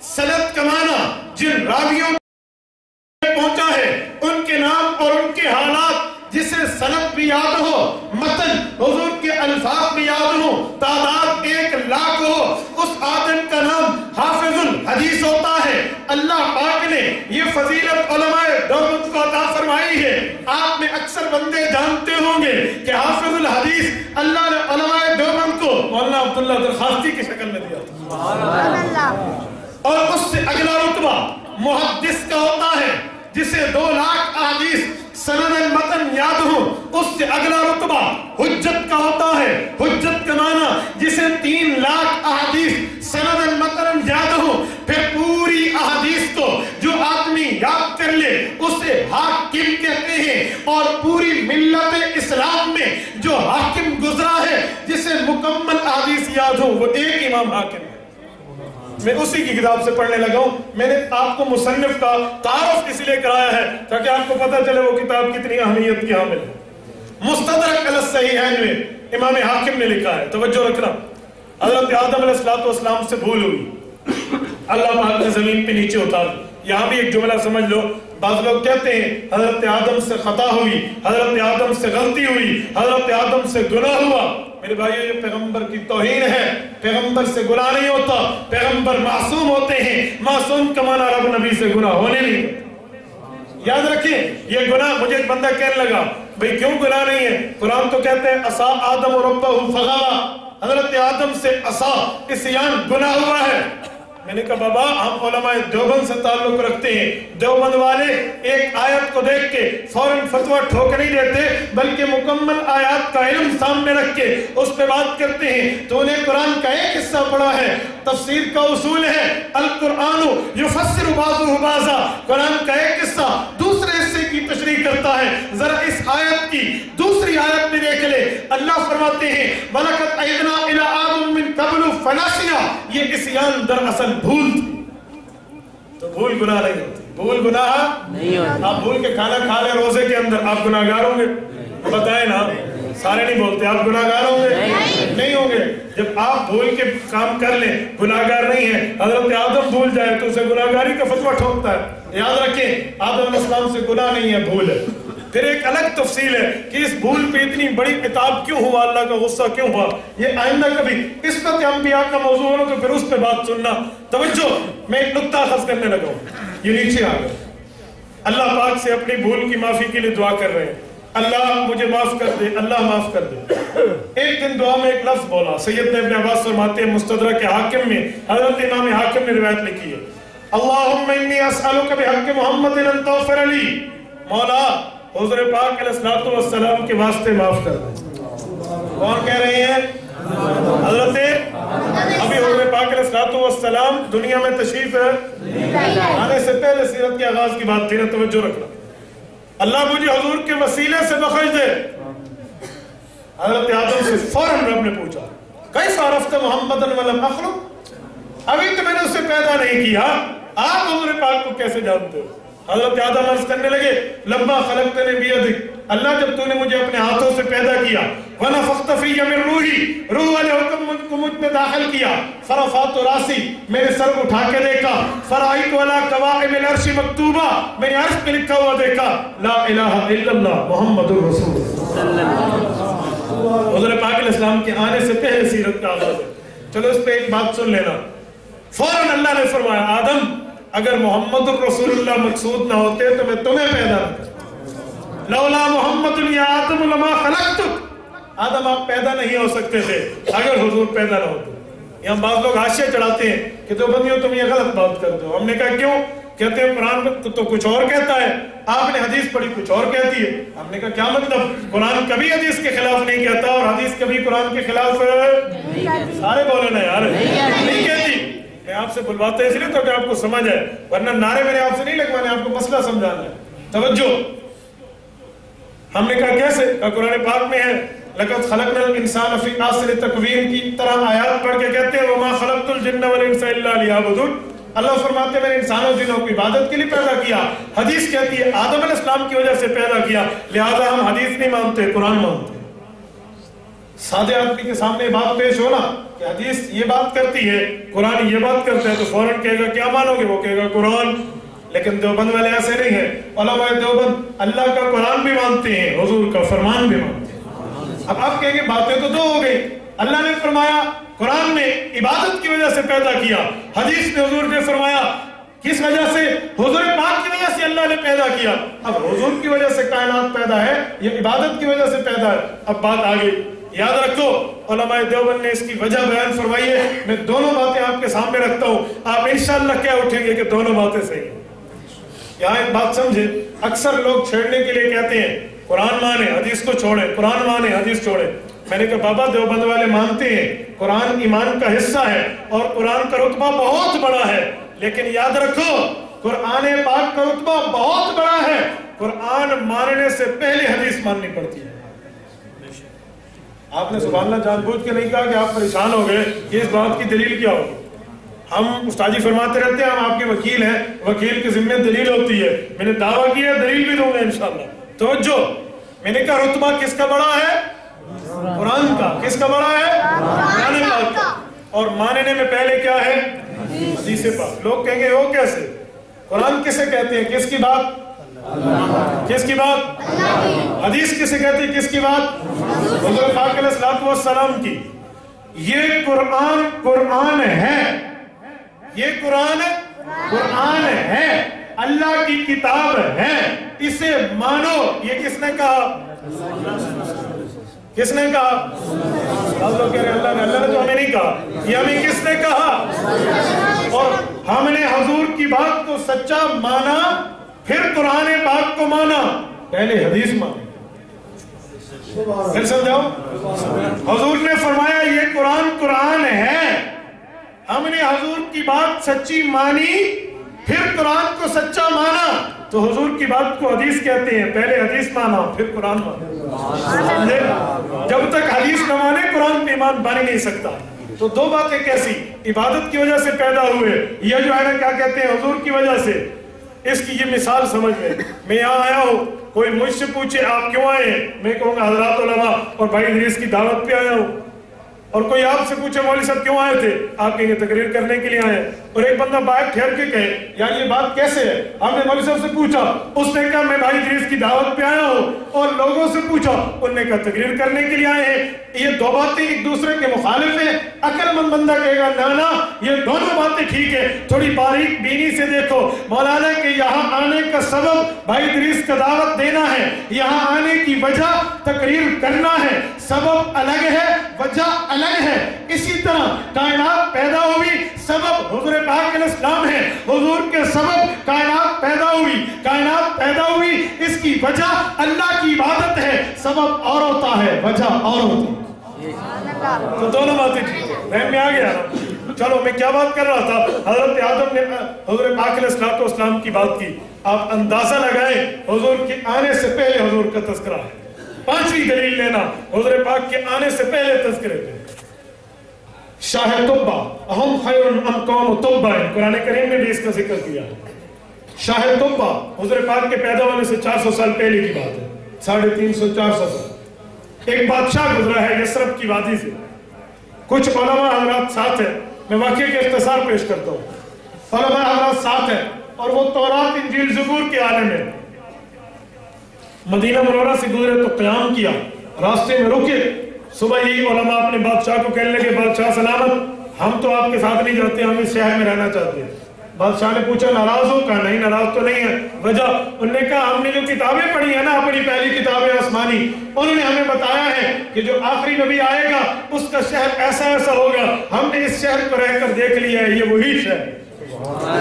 سند کا معنی جن راویوں پہنچا ہے ان کے نام اور ان کے حالات، جسے سند بھی یاد ہو، متن حضور کے الفاظ بھی یاد ہو، تعداد 1,00,000 ہو، اس آدم کا نام حافظ الحدیث ہوتا ہے۔ اللہ پاک نے یہ فضیلت علماء دیوبند کو عطا فرمائی ہے۔ آپ میں اکثر بندے جانتے ہوں گے کہ حافظ الحدیث اللہ نے علماء دیوبند کو مولانا عبداللہ درخواستی کی شکل میں دیا تھا، اور اس سے اگلا رتبہ محدث کا ہوتا ہے، جسے 2,00,000 احادیث سند متن یاد ہو۔ اس سے اگلا رتبہ حجت کا ہوتا ہے، حجت کا معنی جسے 3,00,000 احادیث سند متن یاد ہو۔ پھر پوری احادیث کو جو آدمی یاد کر لے اسے حاکم کہتے ہیں، اور پوری ملت اسلام میں جو حاکم گزرا ہے جسے مکمل احادیث یاد ہو وہ ایک امام حاکم ہے۔ میں اسی کی کتاب سے پڑھنے لگا ہوں۔ میں نے آپ کو مصنف کا تعارف اس لیے کرایا ہے تاکہ آپ کو پتہ چلے وہ کتاب کتنی اہمیت کی حامل ہے۔ مستدرک علی الصحیحین میں امام حاکم نے لکھا ہے، توجہ رکھنا، حضرت آدم علیہ السلام سے بھول ہوئی، اللہ پاک نے زمین پہ نیچے اتار دی۔ یہاں بھی ایک جملہ سمجھ لو، بعض لوگ کہتے ہیں حضرت آدم سے خطا ہوئی، حضرت آدم سے غلطی ہوئی، حضرت آدم سے گناہ ہوا۔ میرے بھائیو یہ پیغمبر کی توہین ہے، پیغمبر سے گناہ نہیں ہوتا، پیغمبر معصوم ہوتے ہیں، معصوم کا معنی رب نبی سے گناہ ہونے نہیں دیتا۔ یاد رکھیں یہ گناہ، مجھے ایک بندہ کہنے لگا بھئی کیوں گناہ نہیں ہے؟ قرآن تو کہتے ہیں عصا آدم ربہ فغوی، حضرت آدم سے عصا عصیان گناہ ہوا ہے۔ میں نے کہا بابا ہم علماء دیوبند سے تعلق رکھتے ہیں، دیوبند والے ایک آیت کو دیکھ کے فوراً فتویٰ ٹھوک نہیں دیتے، بلکہ مکمل آیات کا علم سامنے رکھ کے اس پہ بات کرتے ہیں۔ تو انہیں قرآن کا ایک حصہ پڑھا ہے، تفسیر کا اصول ہے القرآن یفسر بعضہ بعضا، قرآن کا ایک حصہ دوسرے حصے کی تشریح کرتا ہے۔ ذرا اس آیت کی دوسری آیت میں دیکھ لے، اللہ فرماتے ہیں وَلَقَدْ عَهِدْنَا إِلَىٰ آدَمَ مِن قَبْلُ فَنَسِيَ، یہ عصیان دراصل بھول تھی۔ تو بھول گناہ نہیں ہوتی، بھول گناہ نہیں ہوتی۔ آپ بھول کے کھانا کھا لیں روزے کے اندر، آپ گناہگار ہوں گے؟ بتائیں نا، سارے نہیں بولتے آپ گناہگار ہوں گے؟ نہیں ہوں گے۔ جب آپ بھول کے کام کر لیں گناہگار نہیں ہے، حضرت آدم بھول جائے تو اسے گناہگاری کا فتویٰ ٹھوکتا ہے۔ یاد رکھیں آدم علیہ السلام سے گناہ نہیں ہے، بھول ہے۔ پھر ایک الگ تفصیل ہے کہ اس بھول پہ اتنی بڑی عتاب کیوں ہوا، اللہ کا غصہ کیوں ہوا، یہ آئندہ کبھی عصمت انبیاء کا موضوع ہو تو پھر اس پہ بات سننا۔ توجہ، میں ایک نقطہ خاص کرنے لگا ہوں، یہ نیچے آ گئے، اللہ پاک سے اپنی بھول کی معافی کے لیے دعا کر رہے ہیں، اللہ مجھے معاف کر دے، اللہ معاف کر دے۔ ایک دن دعا میں ایک لفظ بولا، سیدنا ابن عباس فرماتے ہیں مستدرک حاکم میں، حضرت امام حاکم نے روایت لکھی ہے، اللہم انی اسألک بحق محمد ان تغفر لی، مولا حضور پاک علیہ السلام کے واسطے معاف کر دے۔ کون کہہ رہے ہیں؟ حضرت ابھی حضور پاک علیہ السلام دنیا میں تشریف آنے سے پہلے سیرت کے آغاز کی بات تھی نا، توجہ رکھنا، اللہ مجھے حضور کے وسیلے سے بخش دے۔ حضرت آدم سے فوراً رب نے پوچھا کیسے عرفت محمدًا ولم اخلق، ابھی تو میں نے اسے پیدا نہیں کیا، آپ حضور پاک کو کیسے جانتے ہو؟ حضرت آدم عرض کرنے لگے لما خلقتنی بیدک، اللہ جب تو نے مجھے اپنے ہاتھوں سے پیدا کیا، ونفخت فی من روحی، روح والے حکم کو مجھ میں داخل کیا، فرفعت راسی، میں نے سر اٹھا کے دیکھا، فرائیت علی قوائم العرش مکتوبہ، میں نے عرش پہ لکھا ہوا دیکھا لا الہ الا اللہ محمد الرسول اللہ۔ حضور پاک علیہ السلام کے آنے سے پہلے سیرت کا آغاز ہے۔ چلو اس پہ ایک بات سن لینا، فوراً اللہ نے فرمایا آدم اگر محمد الرسول اللہ مقصود نہ ہوتے تو میں تمہیں پیدا نہ کرتا، لولا محمد یا آدم لما خلقتک، آدم آپ پیدا نہیں ہو سکتے تھے اگر حضور پیدا نہ ہوتے۔ یہاں بعض لوگ حاشیہ چڑھاتے ہیں کہ دیوبندیوں تم یہ غلط بات کرتے ہو، ہم نے کہا کیوں؟ کہتے ہیں قرآن تو کچھ اور کہتا ہے، آپ نے حدیث پڑھی کچھ اور کہتی ہے۔ ہم نے کہا کیا مطلب؟ قرآن کبھی حدیث کے خلاف نہیں کہتا اور حدیث کبھی قرآن کے خلاف، سارے بولے نا یار، نہیں کہتی۔ میں آپ سے بلواتا ہے اس لیے تو کہ آپ کو سمجھ ہے، ورنہ نعرے میں نے آپ سے نہیں لگوانے، آپ کو مسئلہ سمجھانا ہے۔ توجہ، ہم نے کہا کیسے؟ کہا قرآن پاک میں ہے لَقَدْ خَلَقْنَا الْإِنسَانَ فِي أَحْسَنِ تَقْوِيمٍ کی طرح آیات پڑھ کے کہتے ہیں وَمَا خَلَقْتُ الْجِنَّ وَالْإِنسَ إِلَّا لِيَعْبُدُونِ، اللہ فرماتے ہیں میں نے انسانوں جنوں کو عبادت کے لیے پیدا کیا۔ حدیث کہتی ہے آدم علیہ السلام کی وجہ سے پیدا کیا، لہذا ہم حدیث نہیں مانتے، قرآن مانتے۔ سادے آدمی کے سامنے بات پیش ہونا کہ حدیث یہ بات کرتی ہے، قرآن یہ بات کرتا ہے، تو فوراً کہے گا کیا مانو گے؟ وہ کہے گا قرآن۔ لیکن دیوبند والے ایسے نہیں ہیں۔ علماء دیوبند اللہ کا قرآن بھی مانتے ہیں، حضور کا فرمان بھی مانتے ہیں۔ اب آپ کہیں گے باتیں تو دو ہو گئی، اللہ نے فرمایا قرآن نے عبادت کی وجہ سے پیدا کیا، حدیث میں حضور نے فرمایا کس وجہ سے؟ حضور پاک کی وجہ سے اللہ نے پیدا کیا۔ اب حضور کی وجہ سے کائنات پیدا ہے، یہ عبادت کی وجہ سے پیدا ہے۔ اب بات آگئی، یاد رکھو علماء دیوبند نے اس کی وجہ بیان فرمائی ہے۔ میں دونوں باتیں آپ کے سامنے رکھتا ہوں، آپ انشاءاللہ کیا اٹھیں گے کہ دونوں باتیں صحیح ہیں۔ یہاں ایک بات سمجھے، اکثر لوگ چھیڑنے کے لیے کہتے ہیں قرآن مانے حدیث کو چھوڑیں، قرآن مانے حدیث چھوڑیں۔ میں نے کہا بابا دیوبند والے مانتے ہیں قرآن ایمان کا حصہ ہے اور قرآن کا رتبہ بہت بڑا ہے، لیکن یاد رکھو قرآن پاک کا رتبہ بہت بڑا ہے، قرآن ماننے سے پہلے حدیث ماننی پڑتی ہے۔ آپ نے سبحان اللہ جان بوجھ کے نہیں کہا کہ آپ پریشان ہو گئے کہ اس بات کی دلیل کیا ہوگی۔ ہم استاذی فرماتے رہتے ہیں ہم آپ کے وکیل ہیں، وکیل کے ذمہ دلیل ہوتی ہے، میں نے دعویٰ کیا ہے دلیل بھی دوں گا انشاءاللہ۔ توجہ، میں نے کہا رتبہ کس کا بڑا ہے؟ قرآن کا۔ کس کا بڑا ہے؟ قرآن پاک کا۔ اور ماننے میں پہلے کیا ہے؟ حدیث پاک۔ لوگ کہیں گے وہ کیسے؟ قرآن کسے کہتے ہیں؟ کس کی بات؟ کس کی بات؟ حدیث کسے کہتے ہیں؟ کس کی بات؟ حضور پاک علیہ السلام کی۔ یہ قرآن قرآن ہے، یہ قرآن ہے، اللہ کی کتاب ہے، اسے مانو۔ یہ کس نے کہا؟ کس نے کہا؟ آپ لوگ کہہ رہے ہیں اللہ نے تو ہمیں نہیں کہا، یہ ہمیں کس نے کہا؟ اور ہم نے حضور کی بات کو سچا مانا، پھر قرآن پاک کو مانا، پہلے حدیث مانی۔ پھر سمجھاؤ، حضور نے فرمایا یہ قرآن قرآن ہے، ہم نے حضور کی بات سچی مانی، پھر قرآن کو سچا مانا، تو حضور کی بات کو حدیث کہتے ہیں، پہلے حدیث مانا پھر قرآن مانا۔ جب تک حدیث نہ مانے قرآن پہ ایمان بن نہیں سکتا۔ تو دو باتیں کیسی؟ عبادت کی وجہ سے پیدا ہوئے، یہ جو ہے نا کیا کہتے ہیں حضور کی وجہ سے۔ اس کی یہ مثال سمجھ میں یہاں آیا ہوں، کوئی مجھ سے پوچھے آپ کیوں آئے ہیں، میں کہوں گا حضرات علماء اور بھائی ادریس کی دعوت پہ آیا ہوں۔ اور کوئی آپ سے پوچھے مولوی صاحب کیوں آئے تھے، آپ کہیں گے تقریر کرنے کے لیے آئے۔ اور ایک بندہ باہر ٹھہر کے کہے یار یہ بات کیسے ہے، ہم نے مولوی صاحب سے پوچھا، اس نے کہا میں بھائی ادریس کی دعوت پہ آیا ہوں، اور لوگوں سے پوچھا انہوں نے کہا تقریر کرنے کے لیے آئے ہیں۔ یہ دو باتیں ایک دوسرے کے مخالف ہیں۔ عقل مند بندہ کہے گا نا نا یہ دونوں باتیں ٹھیک ہے، تھوڑی باریک بینی سے دیکھو مولانا کہ یہاں آنے کا سبب بھائی ادریس کا دعوت دینا ہے، یہاں آنے کی وجہ تقریر کرنا ہے، سبب الگ ہے وجہ الگ ہے۔ اسی طرح کائنات پیدا ہوئی، سبب حضور پاک علیہ السلام ہے، حضور کے سبب کائنات پیدا ہوئی، کائنات پیدا ہوئی، اس کی وجہ اللہ کی عبادت ہے، سبب اور ہوتا ہے وجہ اور ہوتی ہے۔ تو دونوں باتیں ٹھیک ہے، فہم میں آ گیا۔ چلو میں کیا بات کر رہا تھا، حضرت آدم نے حضور پاک علیہ السلام کی بات کی۔ آپ اندازہ لگائیں حضور کے آنے سے پہلے حضور کا تذکرہ ہے۔ پانچویں دلیل لینا حضور پاک کے آنے سے پہلے تذکرے تھے۔ شاہ طبہ اہم خیر ام قوم طبہ، قرآن کریم میں بھی اس کا ذکر کیا ہے۔ شاہ طبہ حضور پاک کے پیدا ہونے سے 400 سال پہلے کی بات ہے، 350 400 سال۔ ایک بادشاہ گزرا ہے یثرب کی وادی سے، کچھ علماء حضرات ساتھ ہیں، میں واقعے کے اختصار پیش کرتا ہوں۔ علماء حضرات ساتھ ہیں اور وہ تورات انجیل زبور کے عالم ہیں۔ مدینہ منورہ سے گزرے تو قیام کیا، راستے میں رکے، صبح ہی علماء اپنے بادشاہ کو کہنے لگے بادشاہ سلامت، ہم تو آپ کے ساتھ نہیں جاتے، ہم اس شہر میں رہنا چاہتے ہیں۔ بادشاہ نے پوچھا ناراض ہو؟ کہا نہیں ناراض تو نہیں ہے۔ وجہ؟ انہوں نے کہا ہم نے جو کتابیں پڑھی ہیں نا اپنی پہلی کتابیں آسمانی، انہوں نے ہمیں بتایا ہے کہ جو آخری نبی آئے گا اس کا شہر ایسا ایسا ہوگا، ہم نے اس شہر کو رہ کر دیکھ لیا ہے، یہ وہی شہر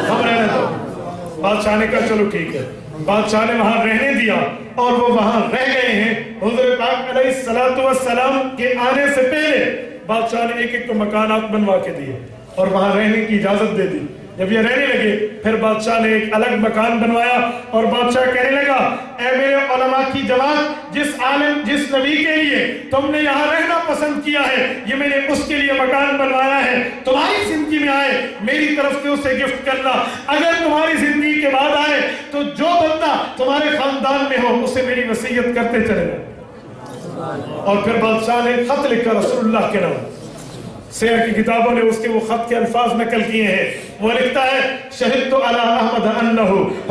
ہم رہنے دو۔ بادشاہ نے کہا چلو ٹھیک ہے، بادشاہ نے وہاں رہنے دیا اور وہ وہاں رہ گئے ہیں۔ حضور پاک علیہ السلام کے آنے سے پہلے بادشاہ نے ایک ایک کو مکانات بنوا کے دیے اور وہاں رہنے کی اجازت دے دی۔ جب یہ رہنے لگے پھر بادشاہ نے ایک الگ مکان بنوایا اور بادشاہ کہنے لگا اے میرے علماء کی جماعت، جس عالم جس نبی کے لیے تم نے یہاں رہنا پسند کیا ہے، یہ میں نے اس کے لیے مکان بنوایا ہے، تمہاری زندگی میں آئے میری طرف سے اسے گفٹ کرنا، اگر تمہاری زندگی کے بعد آئے تو جو بندہ تمہارے خاندان میں ہو اسے میری وصیت کرتے چلے گا۔ اور پھر بادشاہ نے خط لکھا رسول اللہ کے نام. سیر کی کتابوں نے اس کے وہ خط کے الفاظ نقل کیے ہیں. وہ لکھتا ہے شہدت علی احمد انہ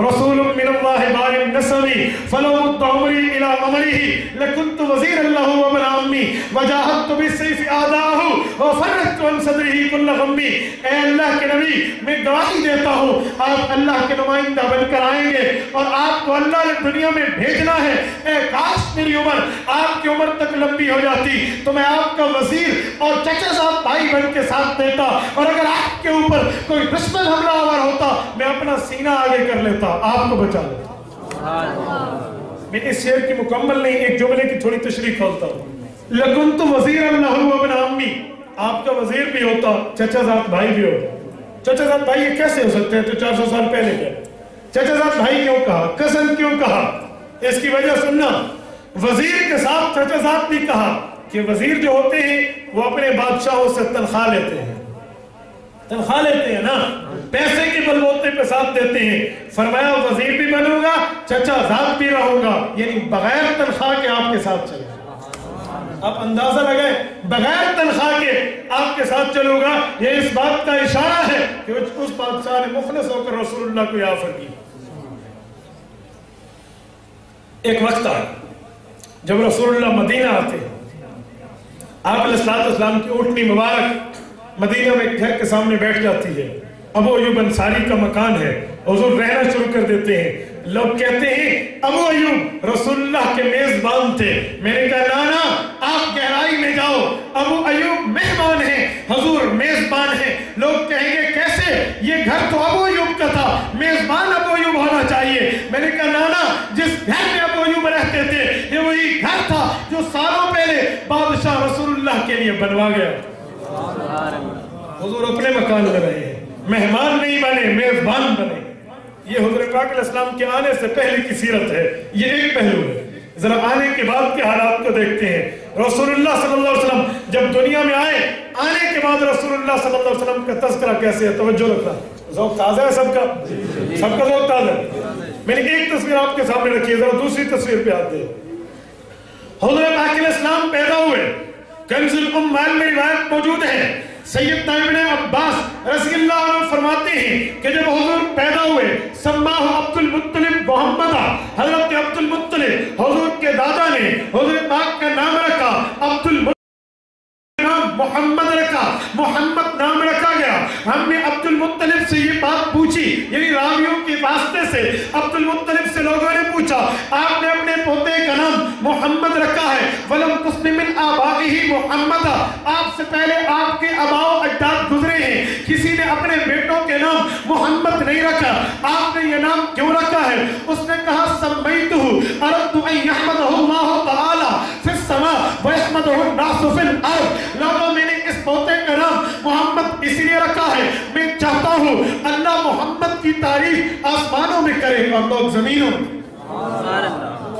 رسول من اللہ بار نسبی فلو مت عمری الى عمره لکنت وزیر اللہ وابن عمی وجاہدت بالسیف اعداءہ وفرجت عن صدرہ کل غمی. اے اللہ کے نبی میں گواہی دیتا ہوں آپ اللہ کے نمائندہ بن کر آئیں گے اور آپ کو اللہ نے دنیا میں بھیجنا ہے. اے کاش میری عمر آپ کی عمر تک لمبی ہو جاتی تو میں آپ کا وزیر اور چچا صاحب بھائی بن کے ساتھ دیتا, اور اگر آپ کے اوپر کوئی دشمن حملہ آور ہوتا میں اپنا سینہ آگے کر لیتا, آپ کو بچا لیتا. میں اس شعر کی مکمل نہیں, ایک جملے کی تھوڑی تشریح کھولتا ہوں. لکنت وزیر اللہ وابن عمی, آپ کا وزیر بھی ہوتا, چچا زاد بھائی بھی ہوتا. چچا زاد بھائی یہ کیسے ہو سکتے ہیں؟ تو 400 سال پہلے کیا چچا زاد بھائی کیوں کہا, کزن کیوں کہا؟ اس کی وجہ سننا, وزیر کے ساتھ چچا زاد نہیں کہا کہ وزیر جو ہوتے ہیں وہ اپنے بادشاہوں سے تنخواہ لیتے ہیں, تنخواہ لیتے ہیں نا, پیسے کی بلبوتے پہ ساتھ دیتے ہیں. فرمایا وزیر بھی بنوں گا چچا زاد بھی رہوں گا, یعنی بغیر تنخواہ کے آپ کے ساتھ چلوں گا. آپ اندازہ لگائیں, بغیر تنخواہ کے آپ کے ساتھ چلوں گا. یہ اس بات کا اشارہ ہے کہ اس بادشاہ نے مخلص ہو کر رسول اللہ کو آفر کی. ایک وقت آیا جب رسول اللہ مدینہ آتے, آپ علیہ السلام کی اونٹنی مبارک مدینہ میں گھر کے سامنے بیٹھ جاتی ہے. ابو ایوب انصاری کا مکان ہے, حضور رہنا شروع کر دیتے ہیں. لوگ کہتے ہیں ابو ایوب رسول اللہ کے میزبان تھے. میں نے کہا نانا آپ گہرائی میں جاؤ, ابو ایوب مہمان ہیں, حضور میزبان ہیں. لوگ کہیں گے کیسے, یہ گھر تو ابو ایوب کا تھا, میزبان ابو ایوب ہونا چاہیے. میں نے کہا نانا جس گھر میں ابو ایوب رہتے تھے یہ وہی گھر تھا جو سالوں پہلے بادشاہ رسول اللہ کے لیے بنوا گیا. حضور اپنے مکان میں رہے ہیں, مہمان نہیں بنے, میزبان بنے. یہ حضور پاک علیہ السلام کے آنے سے پہلے کی سیرت ہے. یہ ایک پہلو ہے. ذرا آنے کے بعد کے حالات کو دیکھتے ہیں. رسول اللہ صلی اللہ علیہ وسلم جب دنیا میں آئے, آنے کے بعد رسول اللہ صلی اللہ علیہ وسلم کا تذکرہ کیسے ہے, توجہ رکھنا. ذوق تازہ ہے سب کا, سب کا ذوق تازہ ہے. میں نے ایک تصویر آپ کے سامنے رکھی ہے, ذرا دوسری تصویر پہ آتے ہیں. حضور پاک علیہ السلام پیدا ہوئے, کنز الاموال میں روایت موجود ہے. سیدنا ابن عباس رضی اللہ عنہ فرماتے ہیں کہ جب حضور پیدا ہوئے سماہ عبد المطلب محمد, حضرت عبد المطلب حضور کے دادا نے حضور پاک کا نام رکھا, عبد المطلب نام محمد رکھا, محمد نام رکھا گیا. ہم نے عبد المطلب سے یہ بات پوچھی, یعنی راویوں کے واسطے سے عبد المطلب سے لوگوں نے پوچھا آپ نے اپنے پوتے کا نام محمد رکھا ہے, وَلَمْ تُسْلِ مِنْ آبَائِهِ محمد, آپ سے پہلے آپ کے آباء و اجداد گزرے ہیں, کسی نے اپنے بیٹوں کے نام محمد نہیں رکھا, آپ نے یہ نام کیوں رکھا ہے؟ اس نے کہا سمیتہ اردت ان یحمدہ اللہ تعالی فی السماء ویحمدہ الناس فی الارض. لوگوں میں نے اس پوتے کا نام محمد اس لیے رکھا ہے, میں چاہتا ہوں اللہ محمد کی تعریف آسمانوں میں کرے اور لوگ زمینوں میں.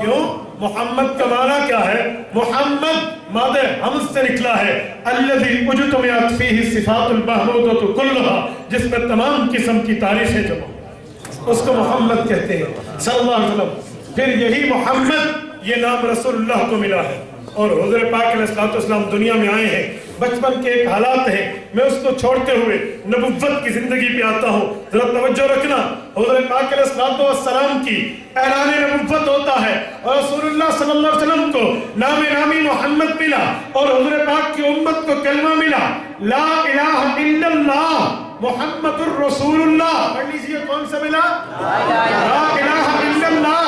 کیوں؟ محمد کا معنی کیا ہے؟ محمد مادہ حمد سے نکلا ہے, الذی اجتمعت فیہ صفات المحمودۃ کلھا, جس میں تمام قسم کی تعریفیں جمع, اس کو محمد کہتے ہیں صلی اللہ علیہ وسلم. پھر یہی محمد یہ نام رسول اللہ کو ملا ہے. اور حضور پاک علیہ السلام دنیا میں آئے ہیں, بچپن کے ایک حالات ہیں, میں اس کو چھوڑتے ہوئے نبوت کی زندگی پہ آتا ہوں. ذرا توجہ رکھنا, حضور پاک علیہ السلام کی اعلان نبوت ہوتا ہے اور رسول اللہ صلی اللہ علیہ وسلم کو نام نامی محمد ملا اور حضور پاک کی امت کو کلمہ ملا, لا الہ الا اللہ محمد الرسول اللہ. پڑھ لیجیے کون سا ملا؟ لا الہ الا اللہ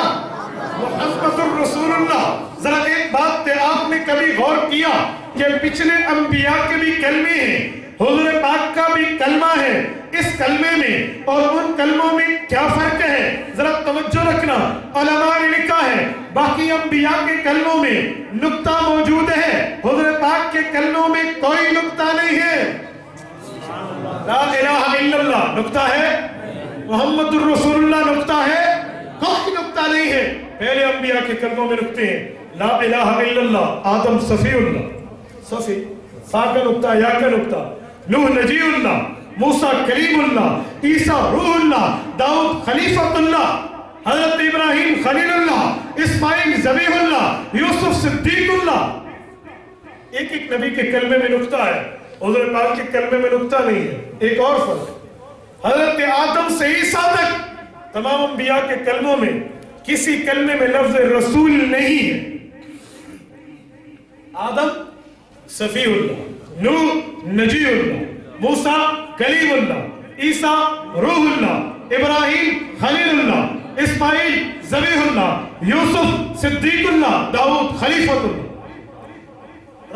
محمد الرسول اللہ. ذرا ایک بات پہ آپ نے کبھی غور کیا کہ پچھلے انبیاء کے بھی کلمے ہیں, حضور پاک کا بھی کلمہ ہے, اس کلمے میں اور ان کلموں میں کیا فرق ہے؟ ذرا توجہ رکھنا. علماء نے لکھا ہے باقی انبیاء کے کلموں میں نقطہ موجود ہے, حضور پاک کے کلموں میں کوئی نقطہ نہیں ہے. لا الہ الا اللہ نقطہ ہے, محمد الرسول اللہ نقطہ ہے, کوئی نقطہ نہیں ہے. پہلے انبیاء کے کلموں میں نقطے ہیں, لا الہ الا اللہ آدم صفی اللہ, صفی سا کا نقطہ, یا کا نقطہ, نوح نجی اللہ, موسیٰ کلیم اللہ, عیسیٰ روح اللہ, داؤد خلیفۃ اللہ, حضرت ابراہیم خلیل اللہ, اسماعیل ذبیح اللہ, یوسف صدیق اللہ. ایک ایک نبی کے کلمے میں نقطہ ہے، حضور پاک کے کلمے میں نقطہ نہیں ہے۔ ایک اور فرق، حضرت آدم سے عیسیٰ تک تمام انبیاء کے کلموں میں کسی کلمے میں لفظ رسول نہیں ہے۔ آدم صفی اللہ، نوح نجی اللہ، موسیٰ کلیم اللہ، عیسیٰ روح اللہ، ابراہیم خلیل اللہ، اسماعیل ذبیح اللہ، یوسف صدیق اللہ، داؤد خلیفۃ اللہ۔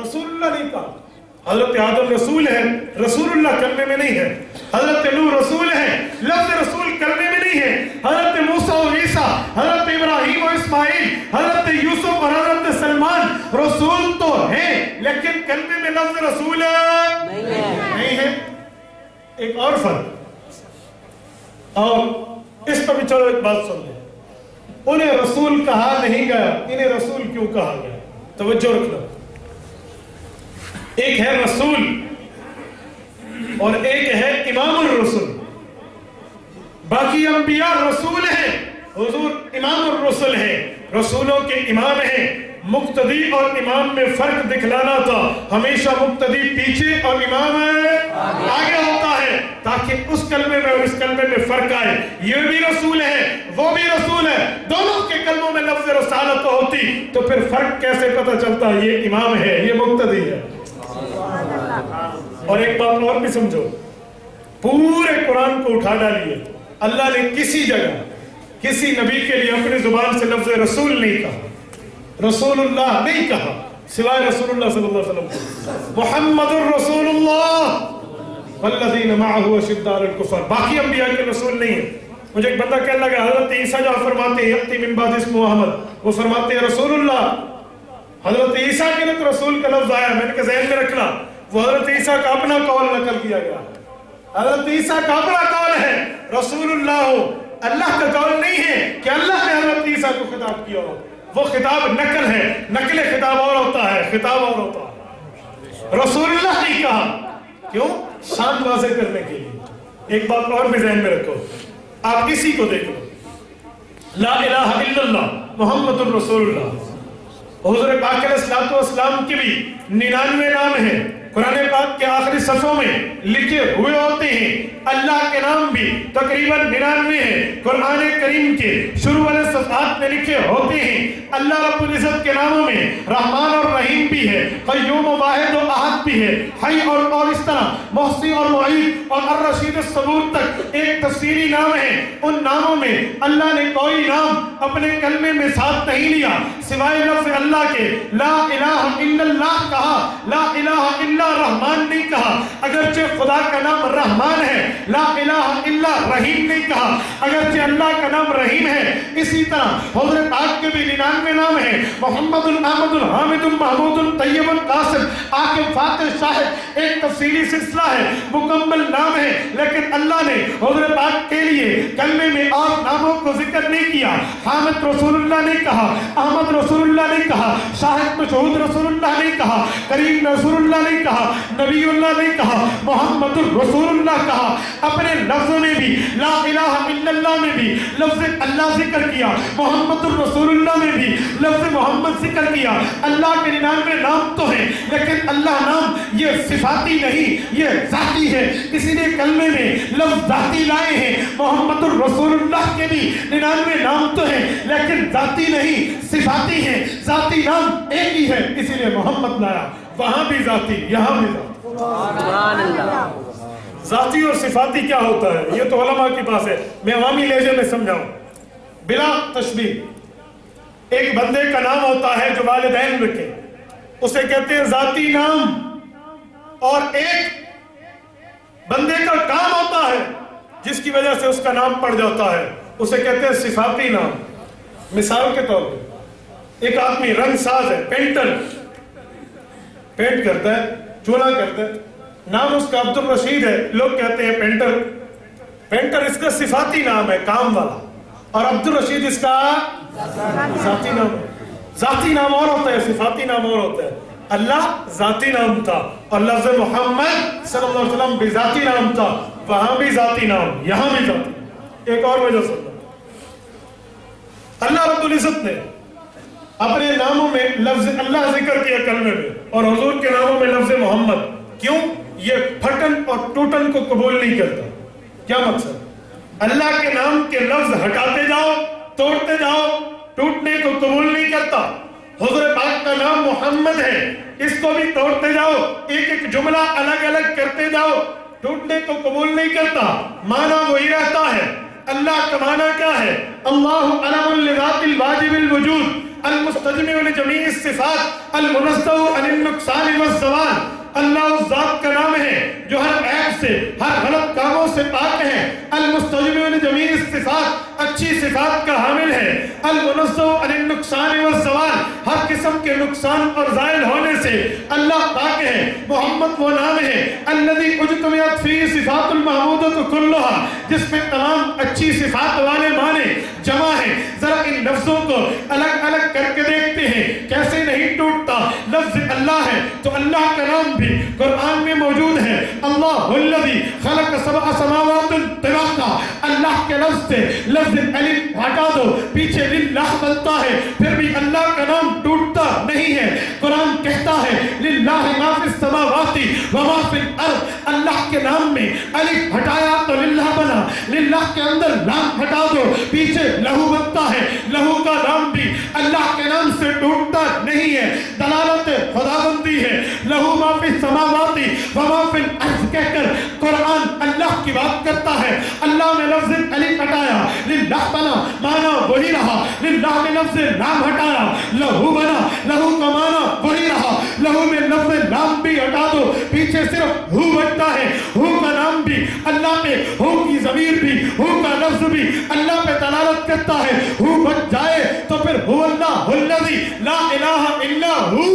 رسول اللہ نہیں کہا۔ حضرت آدم رسول ہے، رسول اللہ کلمے میں نہیں ہے۔ حضرت نوح رسول ہے، لفظ رسول کلمے میں نہیں ہے۔ حضرت موسیٰ و عیسیٰ، حضرت ابراہیم و اسماعیل، حضرت یوسف اور حضرت سلمان رسول تو ہیں، لیکن کلمے میں لفظ رسول نہیں ہے۔ ایک اور فرق، اور اس پر بھی چلو ایک بات سن لیں۔ انہیں رسول کہا نہیں گیا، انہیں رسول کیوں کہا گیا؟ توجہ رکھنا، ایک ہے رسول اور ایک ہے امام الرسول۔ باقی انبیاء رسول ہیں، حضور امام الرسول ہیں، رسولوں کے امام ہیں۔ مقتدی اور امام میں فرق دکھلانا تھا، ہمیشہ مقتدی پیچھے اور امام آگے ہوتا ہے، تاکہ اس کلمے میں اور اس کلمے میں فرق آئے۔ یہ بھی رسول ہے، وہ بھی رسول ہے، دونوں کے کلموں میں لفظ رسالت ہوتی تو پھر فرق کیسے پتہ چلتا؟ یہ امام ہے، یہ مقتدی ہے۔ اور ایک بات اور بھی سمجھو، پورے قرآن کو اٹھا ڈالیے، اللہ نے کسی جگہ کسی نبی کے لیے اپنی زبان سے لفظ رسول نہیں کہا، رسول اللہ نہیں کہا، سوائے رسول اللہ صلی اللہ علیہ وسلم۔ محمد الرسول اللہ والذین معہ اشداء علی الکفار، باقی انبیاء کے رسول نہیں ہیں۔ مجھے ایک بندہ کہنے لگا حضرت عیسیٰ جو فرماتے ہیں یأتی من بعد اسمہ احمد، وہ فرماتے ہیں رسول اللہ، حضرت عیسیٰ کے لیے تو رسول کا لفظ آیا، میں نے کہا ذہن میں رکھنا وہ حضرت عیسیٰ کا اپنا قول نقل کیا گیا، حضرت عیسیٰ کا اپنا قول ہے، رسول اللہ ہو، اللہ کا قول نہیں ہے کہ اللہ نے حضرت عیسیٰ کو خطاب کیا ہو، وہ خطاب نقل ہے، نقل خطاب اور ہوتا ہے، خطاب اور ہوتا ہے، رسول اللہ نہیں کہا، کیوں؟ شان واضح کرنے کے لیے۔ ایک بات اور بھی ذہن میں رکھو، آپ کسی کو دیکھو، لا الہ الا اللہ محمد الرسول اللہ، حضور پاک علیہ السلام کے بھی 99 نام ہیں، قرآن پاک کے آخری صفحوں میں لکھے ہوئے ہوتے ہیں، اللہ کے نام بھی تقریباً 99 ہیں، قرآن کریم کے شروع والے صفحات میں لکھے ہوتے ہیں۔ اللہ رب العزت کے ناموں میں رحمان اور رحیم بھی ہے، قیوم و واحد و احد بھی ہے، حی اور اس طرح محصی اور معید اور الرشید الصبور تک ایک تفصیلی نام ہے۔ ان ناموں میں اللہ نے کوئی نام اپنے کلمے میں ساتھ نہیں لیا سوائے لفظ اللہ کے، لا الہ الا اللہ کہا، لا الہ الا رحمان نہیں کہا، اگرچہ خدا کا نام رحمان ہے، لا الہ الا رحیم نہیں کہا، اگرچہ اللہ کا نام رحیم ہے۔ اسی طرح حضور پاک کے بھی 99 نام ہیں، محمد احمد حامد محمود طیب قاسم عاقب فاتح شاہد، ایک تفصیلی سلسلہ ہے، مکمل نام ہے، لیکن اللہ نے حضور پاک کے لیے کلمے میں اور ناموں کو ذکر نہیں کیا۔ حامد رسول اللہ نے کہا، احمد رسول اللہ نے کہا، شاہد مشہود رسول اللہ نے کہا، کریم رسول اللہ نے کہا، نبی اللہ نے کہا، محمد الرسول اللہ کہا۔ اپنے لفظوں میں بھی لا الہ الا اللہ میں بھی لفظ اللہ ذکر کیا، محمد الرسول اللہ میں بھی لفظ محمد ذکر کیا۔ اللہ کے 99 نام تو ہیں، لیکن اللہ نام یہ صفاتی نہیں، یہ ذاتی ہے، اسی لیے کلمے میں لفظ ذاتی لائے ہیں۔ محمد الرسول اللہ کے بھی 99 نام تو ہیں، لیکن ذاتی نہیں، صفاتی ہیں، ذاتی نام ایک ہی ہے، اسی لیے محمد لایا، وہاں بھی ذاتی، یہاں بھی ذاتی۔ سبحان اللہ۔ ذاتی اور صفاتی کیا ہوتا ہے یہ تو علماء کے پاس ہے، میں عوامی لہجے میں سمجھاؤں بلا تشبیہ۔ ایک بندے کا نام ہوتا ہے جو والدین رکھے، اسے کہتے ہیں ذاتی نام، اور ایک بندے کا کام ہوتا ہے جس کی وجہ سے اس کا نام پڑ جاتا ہے، اسے کہتے ہیں صفاتی نام۔ مثال کے طور پہ ایک آدمی رنگ ساز ہے، پینٹر، پینٹ کرتا ہے، چونا کرتا ہے، نام اس کا عبد الرشید ہے، لوگ کہتے ہیں پینٹر۔ پینٹر اس کا صفاتی نام ہے، کام والا، اور عبد الرشید اس کا ذاتی نام ہے۔ ذاتی نام اور ہوتا ہے، صفاتی نام اور ہوتا ہے۔ اللہ ذاتی نام تھا، اور لفظ محمد صلی اللہ علیہ وسلم بھی ذاتی نام تھا، وہاں بھی ذاتی نام، یہاں بھی ذاتی۔ ایک اور وجہ سننا، اللہ رب العزت نے اپنے ناموں میں لفظ اللہ ذکر کیا کلمے میں، اور حضور کے ناموں میں لفظ محمد. کیوں؟ یہ پھٹن اور ٹوٹن کو قبول نہیں کرتا. کیا مقصد؟ اللہ کے نام کے لفظ ہٹاتے جاؤ، توڑتے جاؤ، ٹوٹنے کو قبول نہیں کرتا. حضور پاک کا نام محمد ہے، اس کو بھی توڑتے جاؤ، ایک ایک جملہ الگ الگ کرتے جاؤ، ٹوٹنے کو قبول نہیں کرتا. معنی وہی رہتا ہے. اللہ کا معنی کیا ہے؟ اللہ علم لذات الواجب الوجود المستجمع لجمیع الصفات المنزہ عن النقصان والزوال. اللہ اس ذات کا نام ہے جو ہر عیب سے، ہر غلط کاموں سے پاک ہے. المستجمع لجمیع الصفات، اچھی صفات کا حامل ہے. المنزہ عن النقصان والزوال، ہر قسم کے نقصان اور زائل ہونے سے اللہ پاک ہے. محمد وہ نام ہے الذی اجتمعت فیہ صفات المحمودۃ کلھا، جس میں تمام اچھی صفات والے معنی جمع ہیں. ذرا ان لفظوں کو الگ الگ کر کے دیکھتے ہیں کیسے نہیں ٹوٹتا. لفظ اللہ ہے تو اللہ کا نام بھی قرآن میں موجود ہے. اللہ الذی خلق سبع سماوات طباقا، اللہ کے لفظ سے لفظ الف ہٹا دو، پیچھے للہ بنتا ہے، پھر بھی اللہ کا نام ٹوٹتا نہیں ہے. قرآن کہتا ہے للہ ما فی السماوات وما فی الارض. اللہ کے نام میں الف ہٹایا تو للہ بنا، للہ کے اندر لام ہٹا دو، پیچھے لہو بنتا ہے. لہو کا نام بھی اللہ کے نام سے ٹوٹتا نہیں ہے. دلالت خداوندی ہے. لہو ما فی السماوات وما فی الارض کہہ کر قرآن اللہ کی بات کرتا ہے. اللہ نے لفظ الف ہٹایا، للہ بنا، معنی وہی رہا. للہ میں لفظ لام ہٹایا، لہو بنا، لہو کا معنی وہی رہا. لہو میں لفظ لام بھی ہٹا دو، پیچھے صرف ہو بچتا ہے. ہو کا نام بھی اللہ پہ، ہو کی ضمیر بھی، ہو کا لفظ بھی اللہ پہ دلالت کرتا ہے. ہو بچ جائے تو پھر هو اللہ الذی لا الہ الا ہو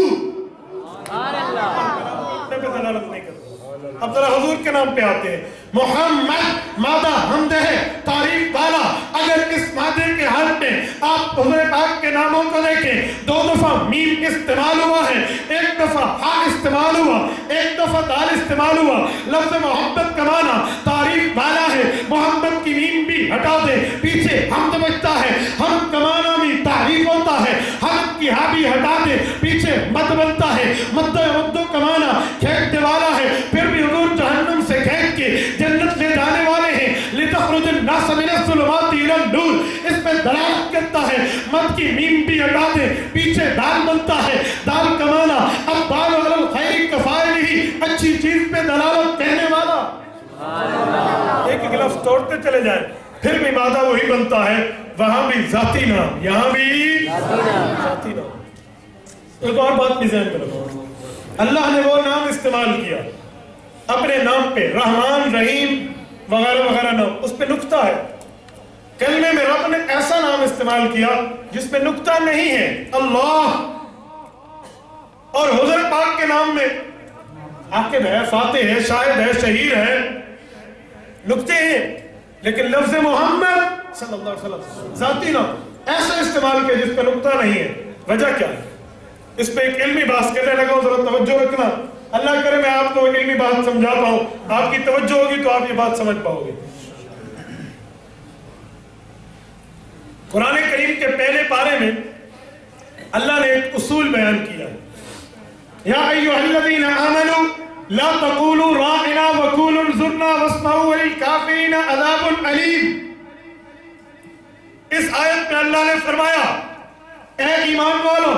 پہ دلالت نہیں کرتا. اب ذرا حضور کے نام پہ آتے ہیں. محمد مادہ حمد ہے، تعریف والا. اگر اس مادے کے حالت میں آپ حضور پاک کے ناموں کو دیکھیں، 2 دفعہ میم استعمال ہوا ہے، 1 دفعہ ہا استعمال ہوا، 1 دفعہ دال استعمال ہوا. لفظ محمد کا معنی تعریف والا ہے. محمد کی میم بھی ہٹا دے، پیچھے حمد بچتا ہے. حمد کا معنی بھی تعریف ہوتا ہے. حمد کی ہا بھی ہٹا دے، پیچھے مد بنتا ہے. مد کا معنی کھینچنے والا ہے. پھر بھی حضور جہنم سے کھینچ کے جنت لے جانے والے ہیں. لتخرج الناس من الظلمات الى النور، اس میں دلالت کرتا ہے. مد کی میم بھی ہٹا دے، پیچھے دال بنتا ہے. دال کا معنی الدال علی الخیر کفاعلہ، اچھی چیز پہ دلالت کہنے والا. ایک ایک لفظ توڑتے چلے جائیں، پھر بھی مادہ وہی بنتا ہے. وہاں بھی ذاتی نام، یہاں بھی ذاتی نام. ایک اور بات بھی ذہن میں رکھو، اللہ نے وہ نام استعمال کیا اپنے نام پہ، رحمان، رحیم وغیرہ وغیرہ نام، اس پہ نقطہ ہے. کلمے میں رب نے ایسا نام استعمال کیا جس پہ نقطہ نہیں ہے، اللہ. اور حضور پاک کے نام میں عاقب ہے، فاتح ہے، شاہد ہے، شہیر ہے، نقطے ہیں. لیکن لفظ محمد صلی اللہ علیہ وسلم ذاتی نام ایسا استعمال کیا جس پہ نقطہ نہیں ہے. وجہ کیا ہے؟ اس پہ ایک علمی بات کرنے لگا ہوں، ذرا توجہ رکھنا. اللہ کرے میں آپ کو علمی بات سمجھا پاؤں، آپ کی توجہ ہوگی تو آپ یہ بات سمجھ پاؤ گے. قرآن کریم کے پہلے پارے میں اللہ نے ایک اصول بیان کیا. یا ایھا الذین آمنوا لا تقولوا راعنا وقولوا انظرنا واسمعوا وللکافرین عذاب علیم. اس آیت میں اللہ نے فرمایا اے ایمان والو،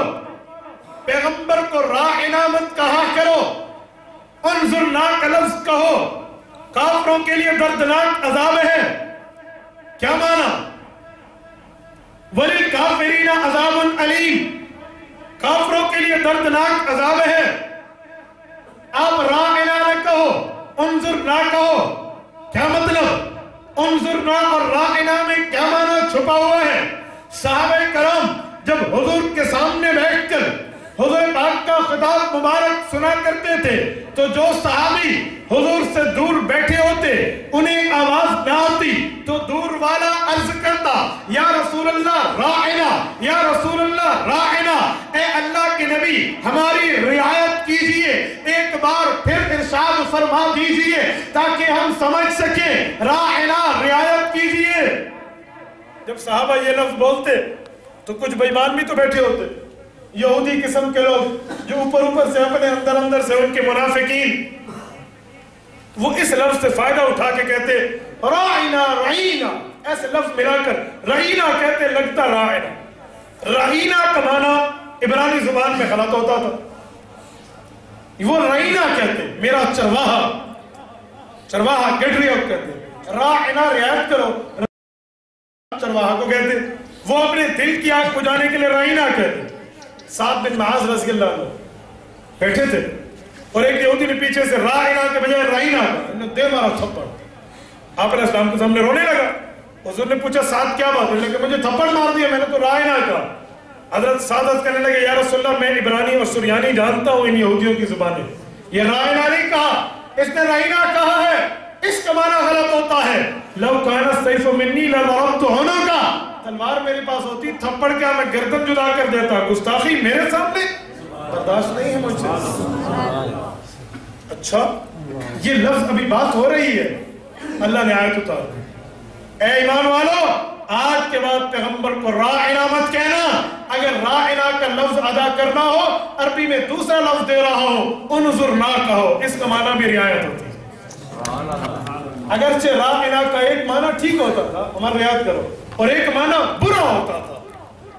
پیغمبر کو راعنا مت کہا کرو، انظرنا کا لفظ کہو. کافروں کے لیے دردناک عذاب ہے. کیا معنی؟ وَلِلْكَافِرِينَ عَذَابٌ عَلِيمٌ، کافروں کے لیے دردناک عذاب ہے. آپ راعنا نہ کہو، انظر نہ کہو. کیا مطلب؟ انظرنا اور راعنا میں کیا معنی چھپا ہوا ہے؟ صحابہ کرام جب حضور کے سامنے بیٹھ کر حضور پاک کا خطاب مبارک سنا کرتے تھے تو جو صحابی حضور سے دور بیٹھے ہوتے انہیں آواز نہ آتی تو دور والا عرض کرتا یا رسول اللہ راعنا، یا رسول اللہ راعنا، اے اللہ کے نبی ہماری رعایت کیجئے، ایک بار پھر ارشاد فرما دیجئے تاکہ ہم سمجھ سکیں. راعنا رعایت کیجئے. جب صحابہ یہ لفظ بولتے تو کچھ بے ایمان بھی تو بیٹھے ہوتے. یہودی قسم کے لوگ جو اوپر سے اپنے اندر سے ان کے منافقین وہ اس لفظ سے فائدہ اٹھا کے کہتے رائنا رعینا، ایسے لفظ ملا کر رعینا کہتے لگتا رائنا۔ رعینا کا معنی عبرانی زبان میں غلط ہوتا تھا، وہ رعینا کہتے میرا چرواہا، چرواہا گڈریو کہتے، رائنا رعایت کرو، چرواہا کو کہتے، وہ اپنے دل کی آگ بجھانے کے لیے رعینا کہتے۔ سعد بن معاذ رضی اللہ عنہ بیٹھے تھے اور ایک یہودی نے پیچھے سے رائنا کے بجائے رعینا کہا، انہوں نے دے مارا تھپڑ۔ آپ علیہ السلام کے سامنے رونے لگا، حضور نے پوچھا سعد کیا بات ہے؟ کہ مجھے تھپڑ مار دیا، میں نے تو رائنا کہا۔ حضرت سعادت کہنے لگے یا رسول اللہ میں عبرانی اور سریانی جانتا ہوں ان یہودیوں کی زبانیں، یہ رائنا نہیں کہا، اس نے رعینا کہا ہے، اس کا معنی غلط ہوتا ہے۔ لو کان السیف منی لضربت عنقا، تلوار میرے پاس ہوتی تھپڑ کیا میں گردن جدا کر دیتا، گستاخی میرے سامنے برداشت نہیں ہے مجھ سے۔ اچھا یہ لفظ ابھی بات ہو رہی ہے، اللہ نے آیت اتار دی، اے ایمان والو آج کے بعد پیغمبر کو راعنا مت کہنا، اگر راعنا کا لفظ ادا کرنا ہو عربی میں دوسرا لفظ دے رہا ہو انظر نہ کہو، اس کا معنی بھی رعایت ہوتی ہے۔ اگرچہ راعنا کا ایک معنی ٹھیک ہوتا تھا، ہمارا رعایت کرو، اور ایک معنی برا ہوتا تھا۔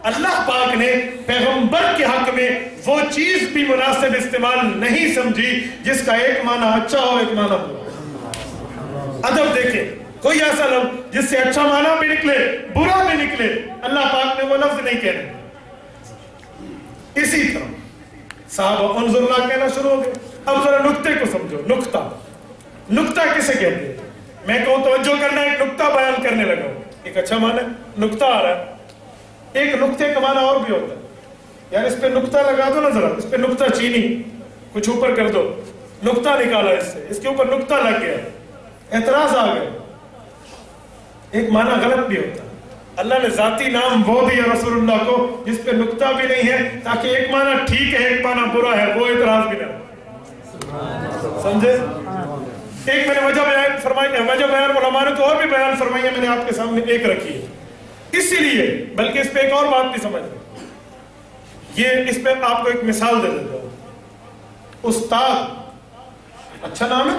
اللہ پاک نے پیغمبر کے حق میں وہ چیز بھی مناسب استعمال نہیں سمجھی جس کا ایک معنی اچھا ہو ایک معنی برا۔ ادب دیکھیں، کوئی ایسا لفظ جس سے اچھا معنی بھی نکلے برا بھی نکلے، اللہ پاک نے وہ لفظ نہیں کہنے۔ اسی طرح صحابہ انظر اللہ کہنا شروع ہو گئے۔ اب ذرا نکتے کو سمجھو، نکتہ، نکتہ کسے کہتے ہیں؟ میں کہوں توجہ کرنا، ایک نکتہ بیان کرنے لگا ہوں، ایک اچھا معنی نکتہ آ رہا ہے، ایک نکتے کا معنی اور بھی ہوتا ہے، یار اس پہ نکتہ لگا دو نا، ذرا اس پہ نکتہ چینی کچھ اوپر کر دو، نکتہ نکالا اس سے، اس کے اوپر نکتہ لگ گیا، اعتراض آ گیا، ایک معنی غلط بھی ہوتا ہے۔ اللہ نے ذاتی نام وہ دیا رسول اللہ کو جس پہ نکتہ بھی نہیں ہے تاکہ ایک معنی ٹھیک ہے ایک معنی برا ہے، وہ اعتراض بھی نہ ہو، سمجھے؟ ایک میں نے وجہ بیان فرمائی، وجہ بیان علماء نے تو اور بھی بیان فرمائی ہے، میں نے آپ کے سامنے ایک رکھی ہے، اسی لیے بلکہ اس پہ ایک اور بات بھی سمجھ لیں، یہ اس پہ آپ کو ایک مثال دے دیتا ہوں۔ استاد اچھا نام ہے،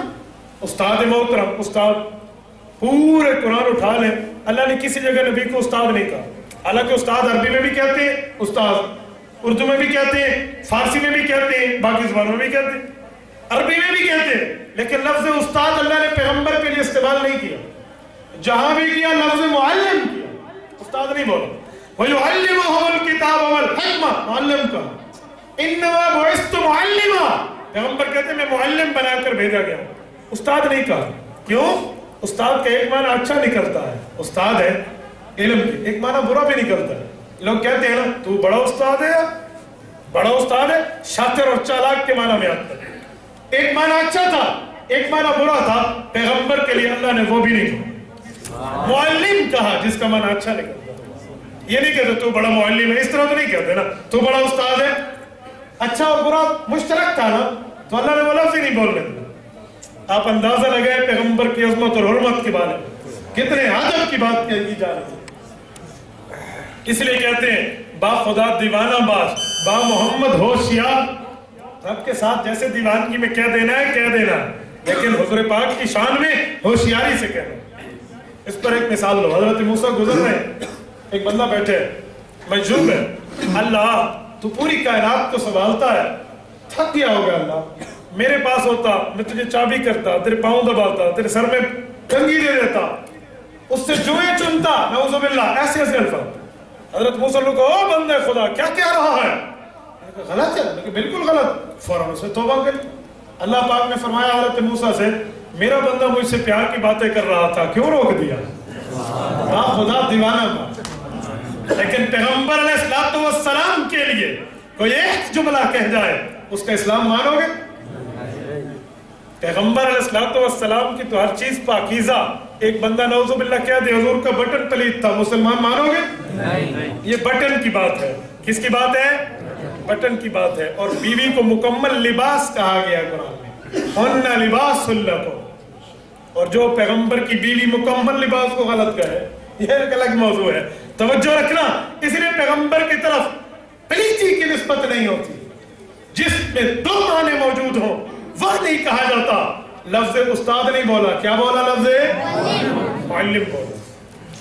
استاد محترم، استاد پورے قرآن اٹھا لیں، اللہ نے کسی جگہ نبی کو استاد نہیں کہا، حالانکہ استاد عربی میں بھی کہتے ہیں استاد، اردو میں بھی کہتے ہیں، فارسی میں بھی کہتے ہیں، باقی زبانوں میں بھی کہتے ہیں، عربی میں بھی کہتے ہیں، لیکن لفظ استاد اللہ نے پیغمبر کے لیے استعمال نہیں کیا، جہاں بھی کیا لفظ معلم کیا، استاد نہیں بولا۔ وَيُعَلِّمُهُمُ الْكِتَابَ وَالْحِکْمَةَ، معلم کا اِنَّمَا بُعِثْتُ مُعَلِّمًا، پیغمبر کہتے ہیں میں معلم بنا کر بھیجا گیا، استاد نہیں کہا۔ کیوں؟ استاد کا ایک معنی اچھا نکلتا ہے، استاد ہے علم کی، ایک معنی برا بھی نکلتا ہے۔ لوگ کہتے ہیں نا تو بڑا استاد ہے، بڑا استاد ہے، شاطر اور چالاک کے معنی میں آتا ہے، ایک معنی اچھا تھا ایک معنی برا تھا، پیغمبر کے لیے اللہ نے وہ بھی نہیں کہا، معلم کہا جس کا معنی اچھا نکلتا ہے۔ یہ نہیں کہتے تو بڑا معلم ہے، اس طرح تو نہیں کہتے نا، تو بڑا استاد ہے، اچھا اور برا مشترک تھا نا، تو اللہ نے وہ لفظ ہی نہیں بولنے دیا۔ آپ اندازہ لگائے پیغمبر کی عظمت اور حرمت کے بارے میں کتنے ادب کی بات کی جا رہی ہے۔ اس لیے کہتے ہیں با خدا دیوانہ باز، با محمد ہوشیار، رب کے ساتھ جیسے دیوانگی میں کہہ دینا ہے کہہ دینا ہے، لیکن حضور پاک کی شان میں ہوشیاری سے کہنا۔ اس پر ایک مثال لو، حضرت موسیٰ گزر رہے ہیں، ایک بندہ بیٹھے مجذوب ہے، اللہ تو پوری کائنات کو سنبھالتا ہے، تھک گیا ہوگا، اللہ میرے پاس ہوتا میں تجھے چابی کرتا، تیرے پاؤں دباتا، تیرے سر میں کنگھی دے دیتا، اس سے جوئیں چنتا، نعوذ باللہ، ایسے ایسے الفاظ۔ حضرت موسیٰ نے کہا او بندے خدا کیا کہہ رہا ہے؟ غلط ہے، لیکن بالکل غلط، فوراً اسے توبہ کری۔ اللہ پاک نے فرمایا حضرت موسیٰ سے میرا بندہ مجھ سے پیار کی باتیں کر رہا تھا، کیوں روک دیا؟ خدا دیوانہ تھا۔ لیکن پیغمبر علیہ السلام کے لیے کوئی ایک جملہ کہہ جائے اس کا اسلام مانو گے؟ پیغمبر علیہ السلام کی تو ہر چیز پاکیزہ، ایک بندہ نعوذ باللہ کہہ دے حضور کا بٹن پلید تھا، مسلمان مانو گے؟ یہ بٹن کی بات ہے، کس کی بات ہے؟ بٹن کی بات ہے۔ اور بیوی کو مکمل لباس کہا گیا قرآن میں، ہن لباس لکم، اور جو پیغمبر کی بیوی مکمل لباس کو غلط کہے یہ ایک الگ موضوع ہے، توجہ رکھنا۔ اس لیے پیغمبر کی طرف پلیتی کی نسبت نہیں ہوتی، جس میں دو معنی موجود ہوں وہ نہیں کہا جاتا۔ لفظ استاد نہیں بولا، کیا بولا؟ لفظ معلم بولا۔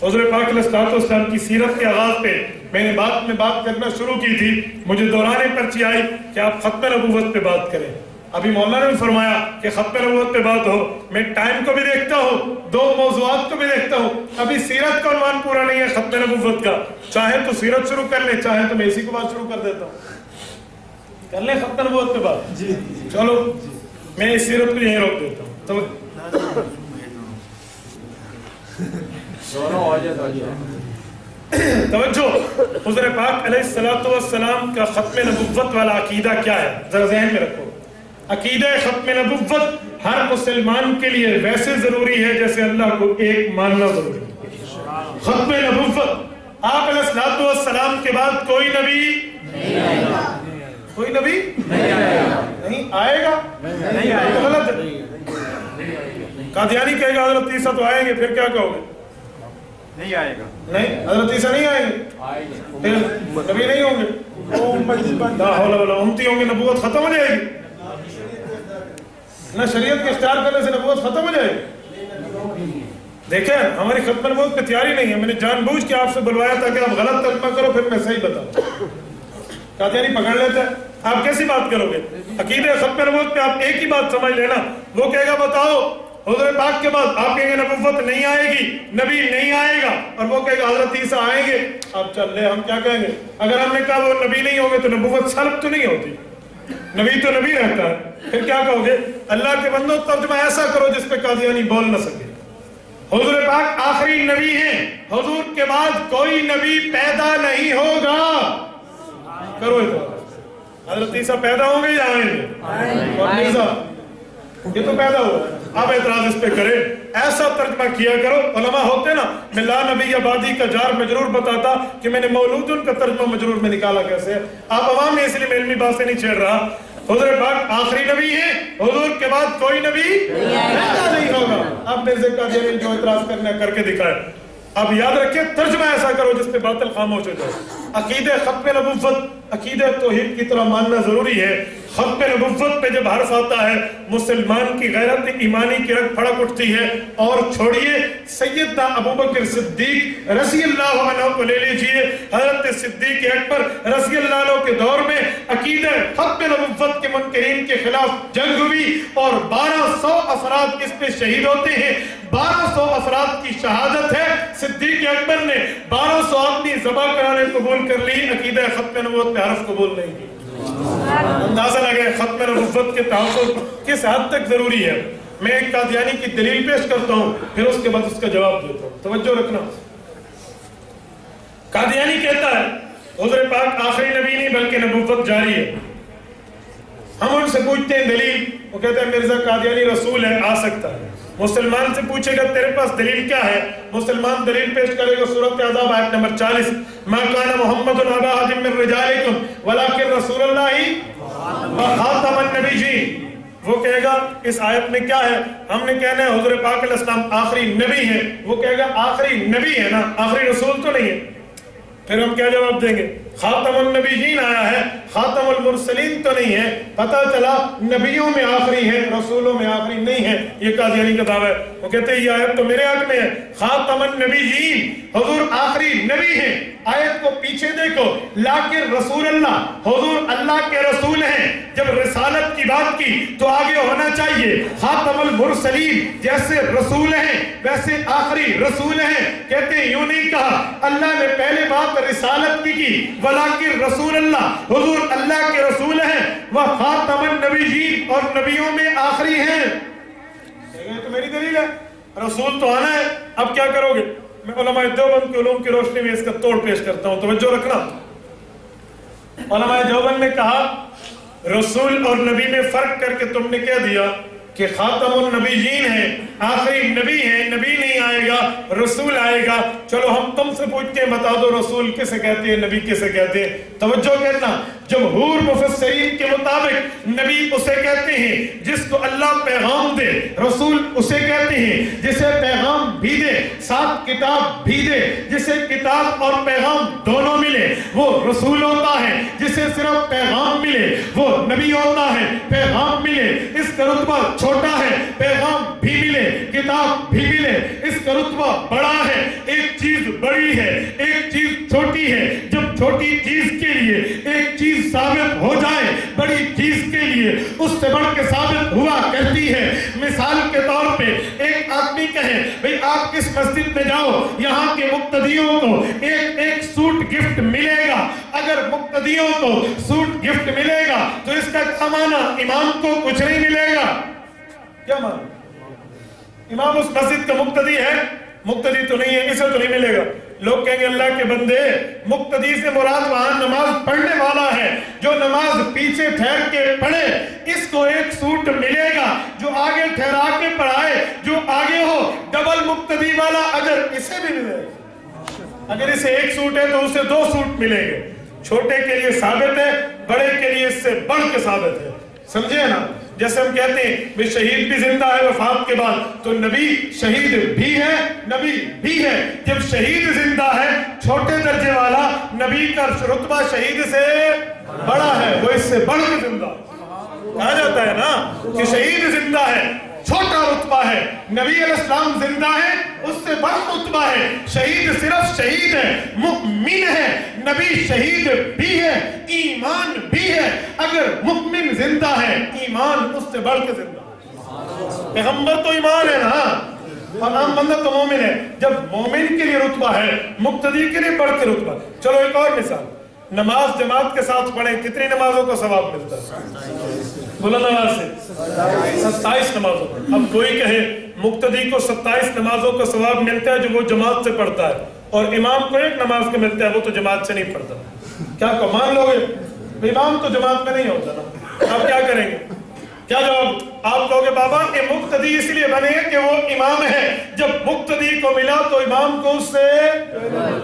حضور پاک علیہ السلام کی سیرت کے آغاز پہ میں نے بات کرنا شروع کی تھی، مجھے دوران پرچی آئی کہ آپ ختم نبوت پہ بات کریں۔ ابھی مولانا نے بھی فرمایا کہ ختم نبوت پہ بات ہو، میں ٹائم کو بھی دیکھتا ہوں، دو موضوعات کو بھی دیکھتا ہوں۔ ابھی سیرت کا عنوان پورا نہیں ہے ختم نبوت کا، چاہے تو سیرت شروع کر لیں، چاہے تو میں اسی کو بات شروع کر دیتا ہوں۔ کر لیں ختم نبوت پہ بات؟ چلو میں اس سیرت کو یہیں روک دیتا ہوں۔ توجہ، حضور پاک علیہ السلام کا ختم نبوت والا عقیدہ کیا ہے ذرا ذہن میں رکھو۔ عقیدہ ختم نبوت ہر مسلمان کے لیے ویسے ضروری ہے جیسے اللہ کو ایک ماننا ضروری ہے۔ ختم نبوت، آپ علیہ السلام کے بعد کوئی نبی نہیں آئے گا، غلط ہے۔ قادیانی کہے گا حضرت عیسیٰ تو آئیں گے، پھر کیا کہو گے؟ نہیں آئے گا، نہیں حضرت عیسیٰ نہیں آئیں گے، پھر نبی نہیں ہوں گے، لا حول ولا امتی ہوں گے، نبوت ختم ہو جائے گی نہ، شریعت کے اختیار کرنے سے نبوت ختم ہو جائے گی۔ دیکھیں ہماری ختم نبوت پہ تیاری نہیں ہے، میں نے جان بوجھ کے آپ سے بلوایا تھا کہ آپ غلط ترجمہ کرو پھر میں صحیح بتاؤں۔ قادیانی پکڑ لیتا ہے، آپ کیسی بات کرو گے؟ عقیدہ ختم نبوت پہ آپ ایک ہی بات سمجھ لینا، وہ کہے گا بتاؤ حضور پاک کے بعد، آپ کہیں گے نبوت نہیں آئے گی، نبی نہیں آئے گا، اور وہ کہے گا حضرت عیسیٰ آئیں گے۔ اب چل لے، ہم کیا کہیں گے؟ اگر ہم نے کہا وہ نبی نہیں ہوں گے تو نبوت سلب تو نہیں ہوتی، نبی تو نبی رہتا ہے، پھر کیا کہو گے؟ اللہ کے بندوں ترجمہ ایسا کرو جس پہ قادیانی بول نہ سکے۔ حضور پاک آخری نبی ہیں، حضور کے بعد کوئی نبی پیدا نہیں ہوگا۔ کرو ادھر، حضرت عیسیٰ پیدا ہوں گے یا آئیں گے؟ اور مرزا یہ تو پیدا ہوا، آپ اعتراض اس پہ کریں، ایسا ترجمہ کیا کرو۔ علماء ہوتے نا، میں لا نبی آبادی کا جار مجرور بتاتا کہ میں نے مولودن کا ترجمہ مجرور میں نکالا کیسے۔ آپ عوام میں اس لیے میں علمی بات سے نہیں چھیڑ رہا۔ حضور پاک آخری نبی ہیں، حضور کے بعد کوئی نبی پیدا نہیں ہوگا۔ اب میرے سے قادیانی جو اعتراض کرنا کر کے دکھائے۔ اب یاد رکھیں ترجمہ ایسا کرو جس پہ باطل خاموش ہو جائے۔ عقیدہ ختم نبوت، عقیدہ توحید کی طرح ماننا ضروری ہے۔ ختم نبوت پہ جب حرف آتا ہے مسلمان کی غیرت ایمانی کی رگ پھڑک اٹھتی ہے۔ اور چھوڑیے سیدنا ابوبکر صدیق رضی اللہ عنہ کو لے لیجئے، حضرت صدیق اکبر رضی اللہ عنہ کے دور میں عقیدہ ختم نبوت کے منکرین کے خلاف جنگ ہوئی اور 1200 افراد اس پہ شہید ہوتے ہیں۔ 1200 افراد کی شہادت ہے، صدیق اکبر نے 1200 آدمی ذبح کرانے قبول کر لی، عقیدہ ختم نبوت پہ حرف قبول نہیں کی۔ اندازہ لگے ختم نبوت کے تحفظ کس حد تک ضروری ہے۔ میں ایک قادیانی کی دلیل پیش کرتا ہوں، پھر اس کے بعد اس کا جواب دیتا ہوں، توجہ رکھنا۔ قادیانی کہتا ہے حضور پاک آخری نبی نہیں بلکہ نبوت جاری ہے۔ ہم ان سے پوچھتے ہیں دلیل، وہ کہتے ہیں مرزا قادیانی رسول ہے، آ سکتا ہے۔ مسلمان سے پوچھے گا تیرے پاس دلیل کیا ہے، مسلمان دلیل پیش کرے گا سورۃ احزاب آیت نمبر 40، ما کان محمد ابا احد من رجالکم ولکن رسول اللہ وخاتم النبیین۔ وہ کہے گا اس آیت میں کیا ہے، ہم نے کہنا ہے حضور پاک علیہ السلام آخری نبی ہیں، وہ کہے گا آخری نبی ہے نا، آخری رسول تو نہیں ہے۔ پھر ہم کیا جواب دیں گے؟ خاتم النبیین آیا ہے، خاتم المرسلین تو نہیں ہے۔ پتہ چلا نبیوں میں آخری ہے، رسولوں میں آخری نہیں ہے، یہ قادیانی کا دعویٰ ہے۔ وہ کہتے ہیں یہ آیت تو میرے حق میں ہے، خاتم النبیین، حضور آخری نبی ہیں۔ آیت کو پیچھے دیکھو، لیکن رسول اللہ، حضور اللہ کے رسول ہیں۔ جب رسالت کی بات کی تو آگے ہونا چاہیے خاتم المرسلین، جیسے رسول ہیں ویسے آخری رسول ہیں۔ کہتے ہیں یوں نہیں کہا، اللہ نے پہلے بات رسالت کی ولیکن رسول اللہ، حضور اللہ کے رسول ہیں، وہ خاتم النبیین اور نبیوں میں آخری ہیں۔ یہ تو میری دلیل ہے، رسول تو آنا ہے۔ اب کیا کرو گے؟ میں علماء دیوبند کے علوم کی روشنی میں اس کا توڑ پیش کرتا ہوں، توجہ رکھنا۔ علماء دیوبند نے کہا رسول اور نبی میں فرق کر کے تم نے کہہ دیا کہ خاتم النبیین ہیں، آخری نبی ہیں، نبی نہیں آئے گا، رسول آئے گا۔ چلو ہم تم سے پوچھتے ہیں، بتا دو رسول کسے کہتے ہیں، نبی کسے کہتے ہیں؟ توجہ کرنا، جمہور مفسرین کے مطابق نبی اسے کہتے ہیں جس کو اللہ پیغام دے، رسول اسے کہتے ہیں جسے پیغام بھی دے، ساتھ کتاب بھی دے۔ جسے کتاب اور پیغام دونوں ملے وہ رسول ہوتا ہے، جسے صرف پیغام ملے وہ نبی ہوتا ہے۔ پیغام ملے اس کا رتبہ چھوٹا ہے، پیغام بھی ملے کتاب بھی ملے اس کا رتبہ بڑا ہے۔ ایک چیز بڑی ہے، ایک چیز چھوٹی ہے۔ جب چھوٹی چیز کے لیے ایک چیز ثابت ہو جائے بڑی چیز کے لیے اس سے بڑھ کے ثابت ہوا کرتی ہے۔ مثال کے طور پہ ایک آدمی کہے بھئی آپ اس مسجد میں جاؤ، یہاں کے مقتدیوں کو ایک ایک سوٹ گفٹ ملے گا۔ اگر مقتدیوں کو سوٹ گفٹ ملے گا تو اس کا کیا معنی؟ امام کو کچھ نہیں ملے گا۔ کیا معنی؟ امام اس مسجد کا مقتدی ہے؟ مقتدی تو نہیں ہے، اسے تو نہیں ملے گا۔ لوگ کہیں گے اللہ کے بندے، مقتدی سے مراد وہاں نماز پڑھنے والا ہے، جو نماز پیچھے ٹھہر کے پڑھے، اس کو ایک سوٹ ملے گا۔ جو آگے ٹھہرا کے پڑھائے، جو آگے ہو، ڈبل مقتدی والا اجر اسے بھی ملے گا۔ اگر اسے ایک سوٹ ہے تو اسے 2 سوٹ ملیں گے۔ چھوٹے کے لیے ثابت ہے، بڑے کے لیے اس سے بڑھ کے ثابت ہے۔ سمجھے نا؟ جیسے ہم کہتے ہیں کہ شہید بھی زندہ ہے وفات کے بعد، تو نبی شہید بھی ہے، نبی بھی ہے۔ جب شہید زندہ ہے چھوٹے درجے والا، نبی کا رتبہ شہید سے بڑا ہے، وہ اس سے بڑھ کے زندہ کہا جاتا ہے نا کہ شہید زندہ ہے، چھوٹا رتبہ ہے۔ نبی علیہ السلام زندہ ہے، اس سے بڑا رتبہ ہے۔ شہید صرف شہید ہے، مؤمن ہے۔ نبی شہید بھی ہے، ایمان بھی ہے۔ اگر مؤمن زندہ ہے، ایمان اس سے بڑھ کے زندہ۔ پیغمبر تو ایمان ہے نا، اور عام بندہ تو مومن ہے۔ جب مومن کے لیے رتبہ ہے، مقتدی کے لیے بڑھ کے رتبہ۔ چلو ایک اور مثال، نماز جماعت کے ساتھ پڑھیں، کتنی نمازوں کا ثواب ملتا ہے؟ بلند آواز سے 27 نمازوں۔ اب کوئی کہے مقتدی کو 27 نمازوں کا ثواب ملتا ہے جو وہ جماعت سے پڑھتا ہے، اور امام کو 1 نماز کا ملتا ہے، وہ تو جماعت سے نہیں پڑھتا۔ کیا کو مان لو گے؟ امام تو جماعت میں نہیں ہوتا نا، آپ کیا کریں گے؟ کیا جواب؟ آپ کہو گے بابا کہ مقتدی اس لیے بنے کہ وہ امام ہے، جب مقتدی کو ملا تو امام کو اس سے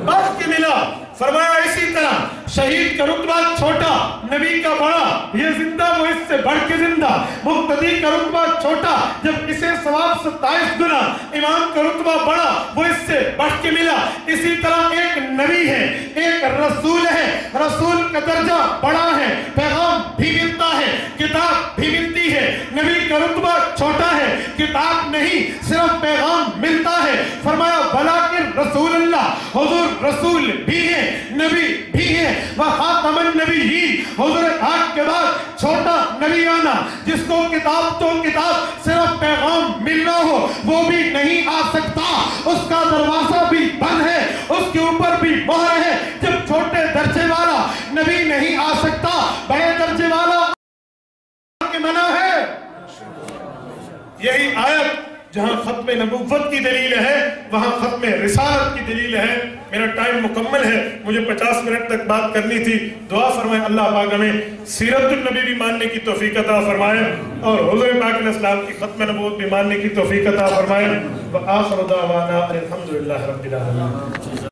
بڑھ کے ملا۔ فرمایا اسی طرح شہید کا رتبہ چھوٹا، نبی کا بڑا، یہ زندہ وہ اس سے بڑھ کے زندہ۔ مقتدی کا رتبہ چھوٹا، جب اسے ثواب 27 گنا، امام کا رتبہ بڑا، وہ اس سے بڑھ کے ملا۔ اسی طرح ایک نبی ہے، ایک رسول ہے، رسول کا درجہ بڑا ہے، پیغام بھی ملتا ہے، کتاب بھی ملتی ہے۔ نبی کا رتبہ چھوٹا ہے، کتاب نہیں، صرف پیغام ملتا ہے۔ فرمایا ولیکن رسول اللہ، حضور رسول بھی ہے، نبی بھی ہے۔ وخاتم النبیین، حضور پاک کے بعد چھوٹا نبی آنا، جس کو کتاب تو کتاب صرف پیغام ملنا ہو، وہ بھی نہیں آ سکتا۔ اس کا دروازہ بھی بند ہے، اس کے اوپر بھی مہر ہے۔ جب چھوٹے درجے والا نبی نہیں آ سکتا، بڑے درجے والا کے منع ہے۔ یہی آیت جہاں ختم نبوت کی دلیل ہے، وہاں ختم رسالت کی دلیل ہے۔ میرا ٹائم مکمل ہے، مجھے 50 منٹ تک بات کرنی تھی۔ دعا فرمائے اللہ پاک ہمیں سیرت النبی بھی ماننے کی توفیق عطا فرمائے، اور حضور پاک علیہ السلام کی ختم نبوت بھی ماننے کی توفیق عطا فرمائے۔ وآخر دعوانا الحمدللہ رب العالمین۔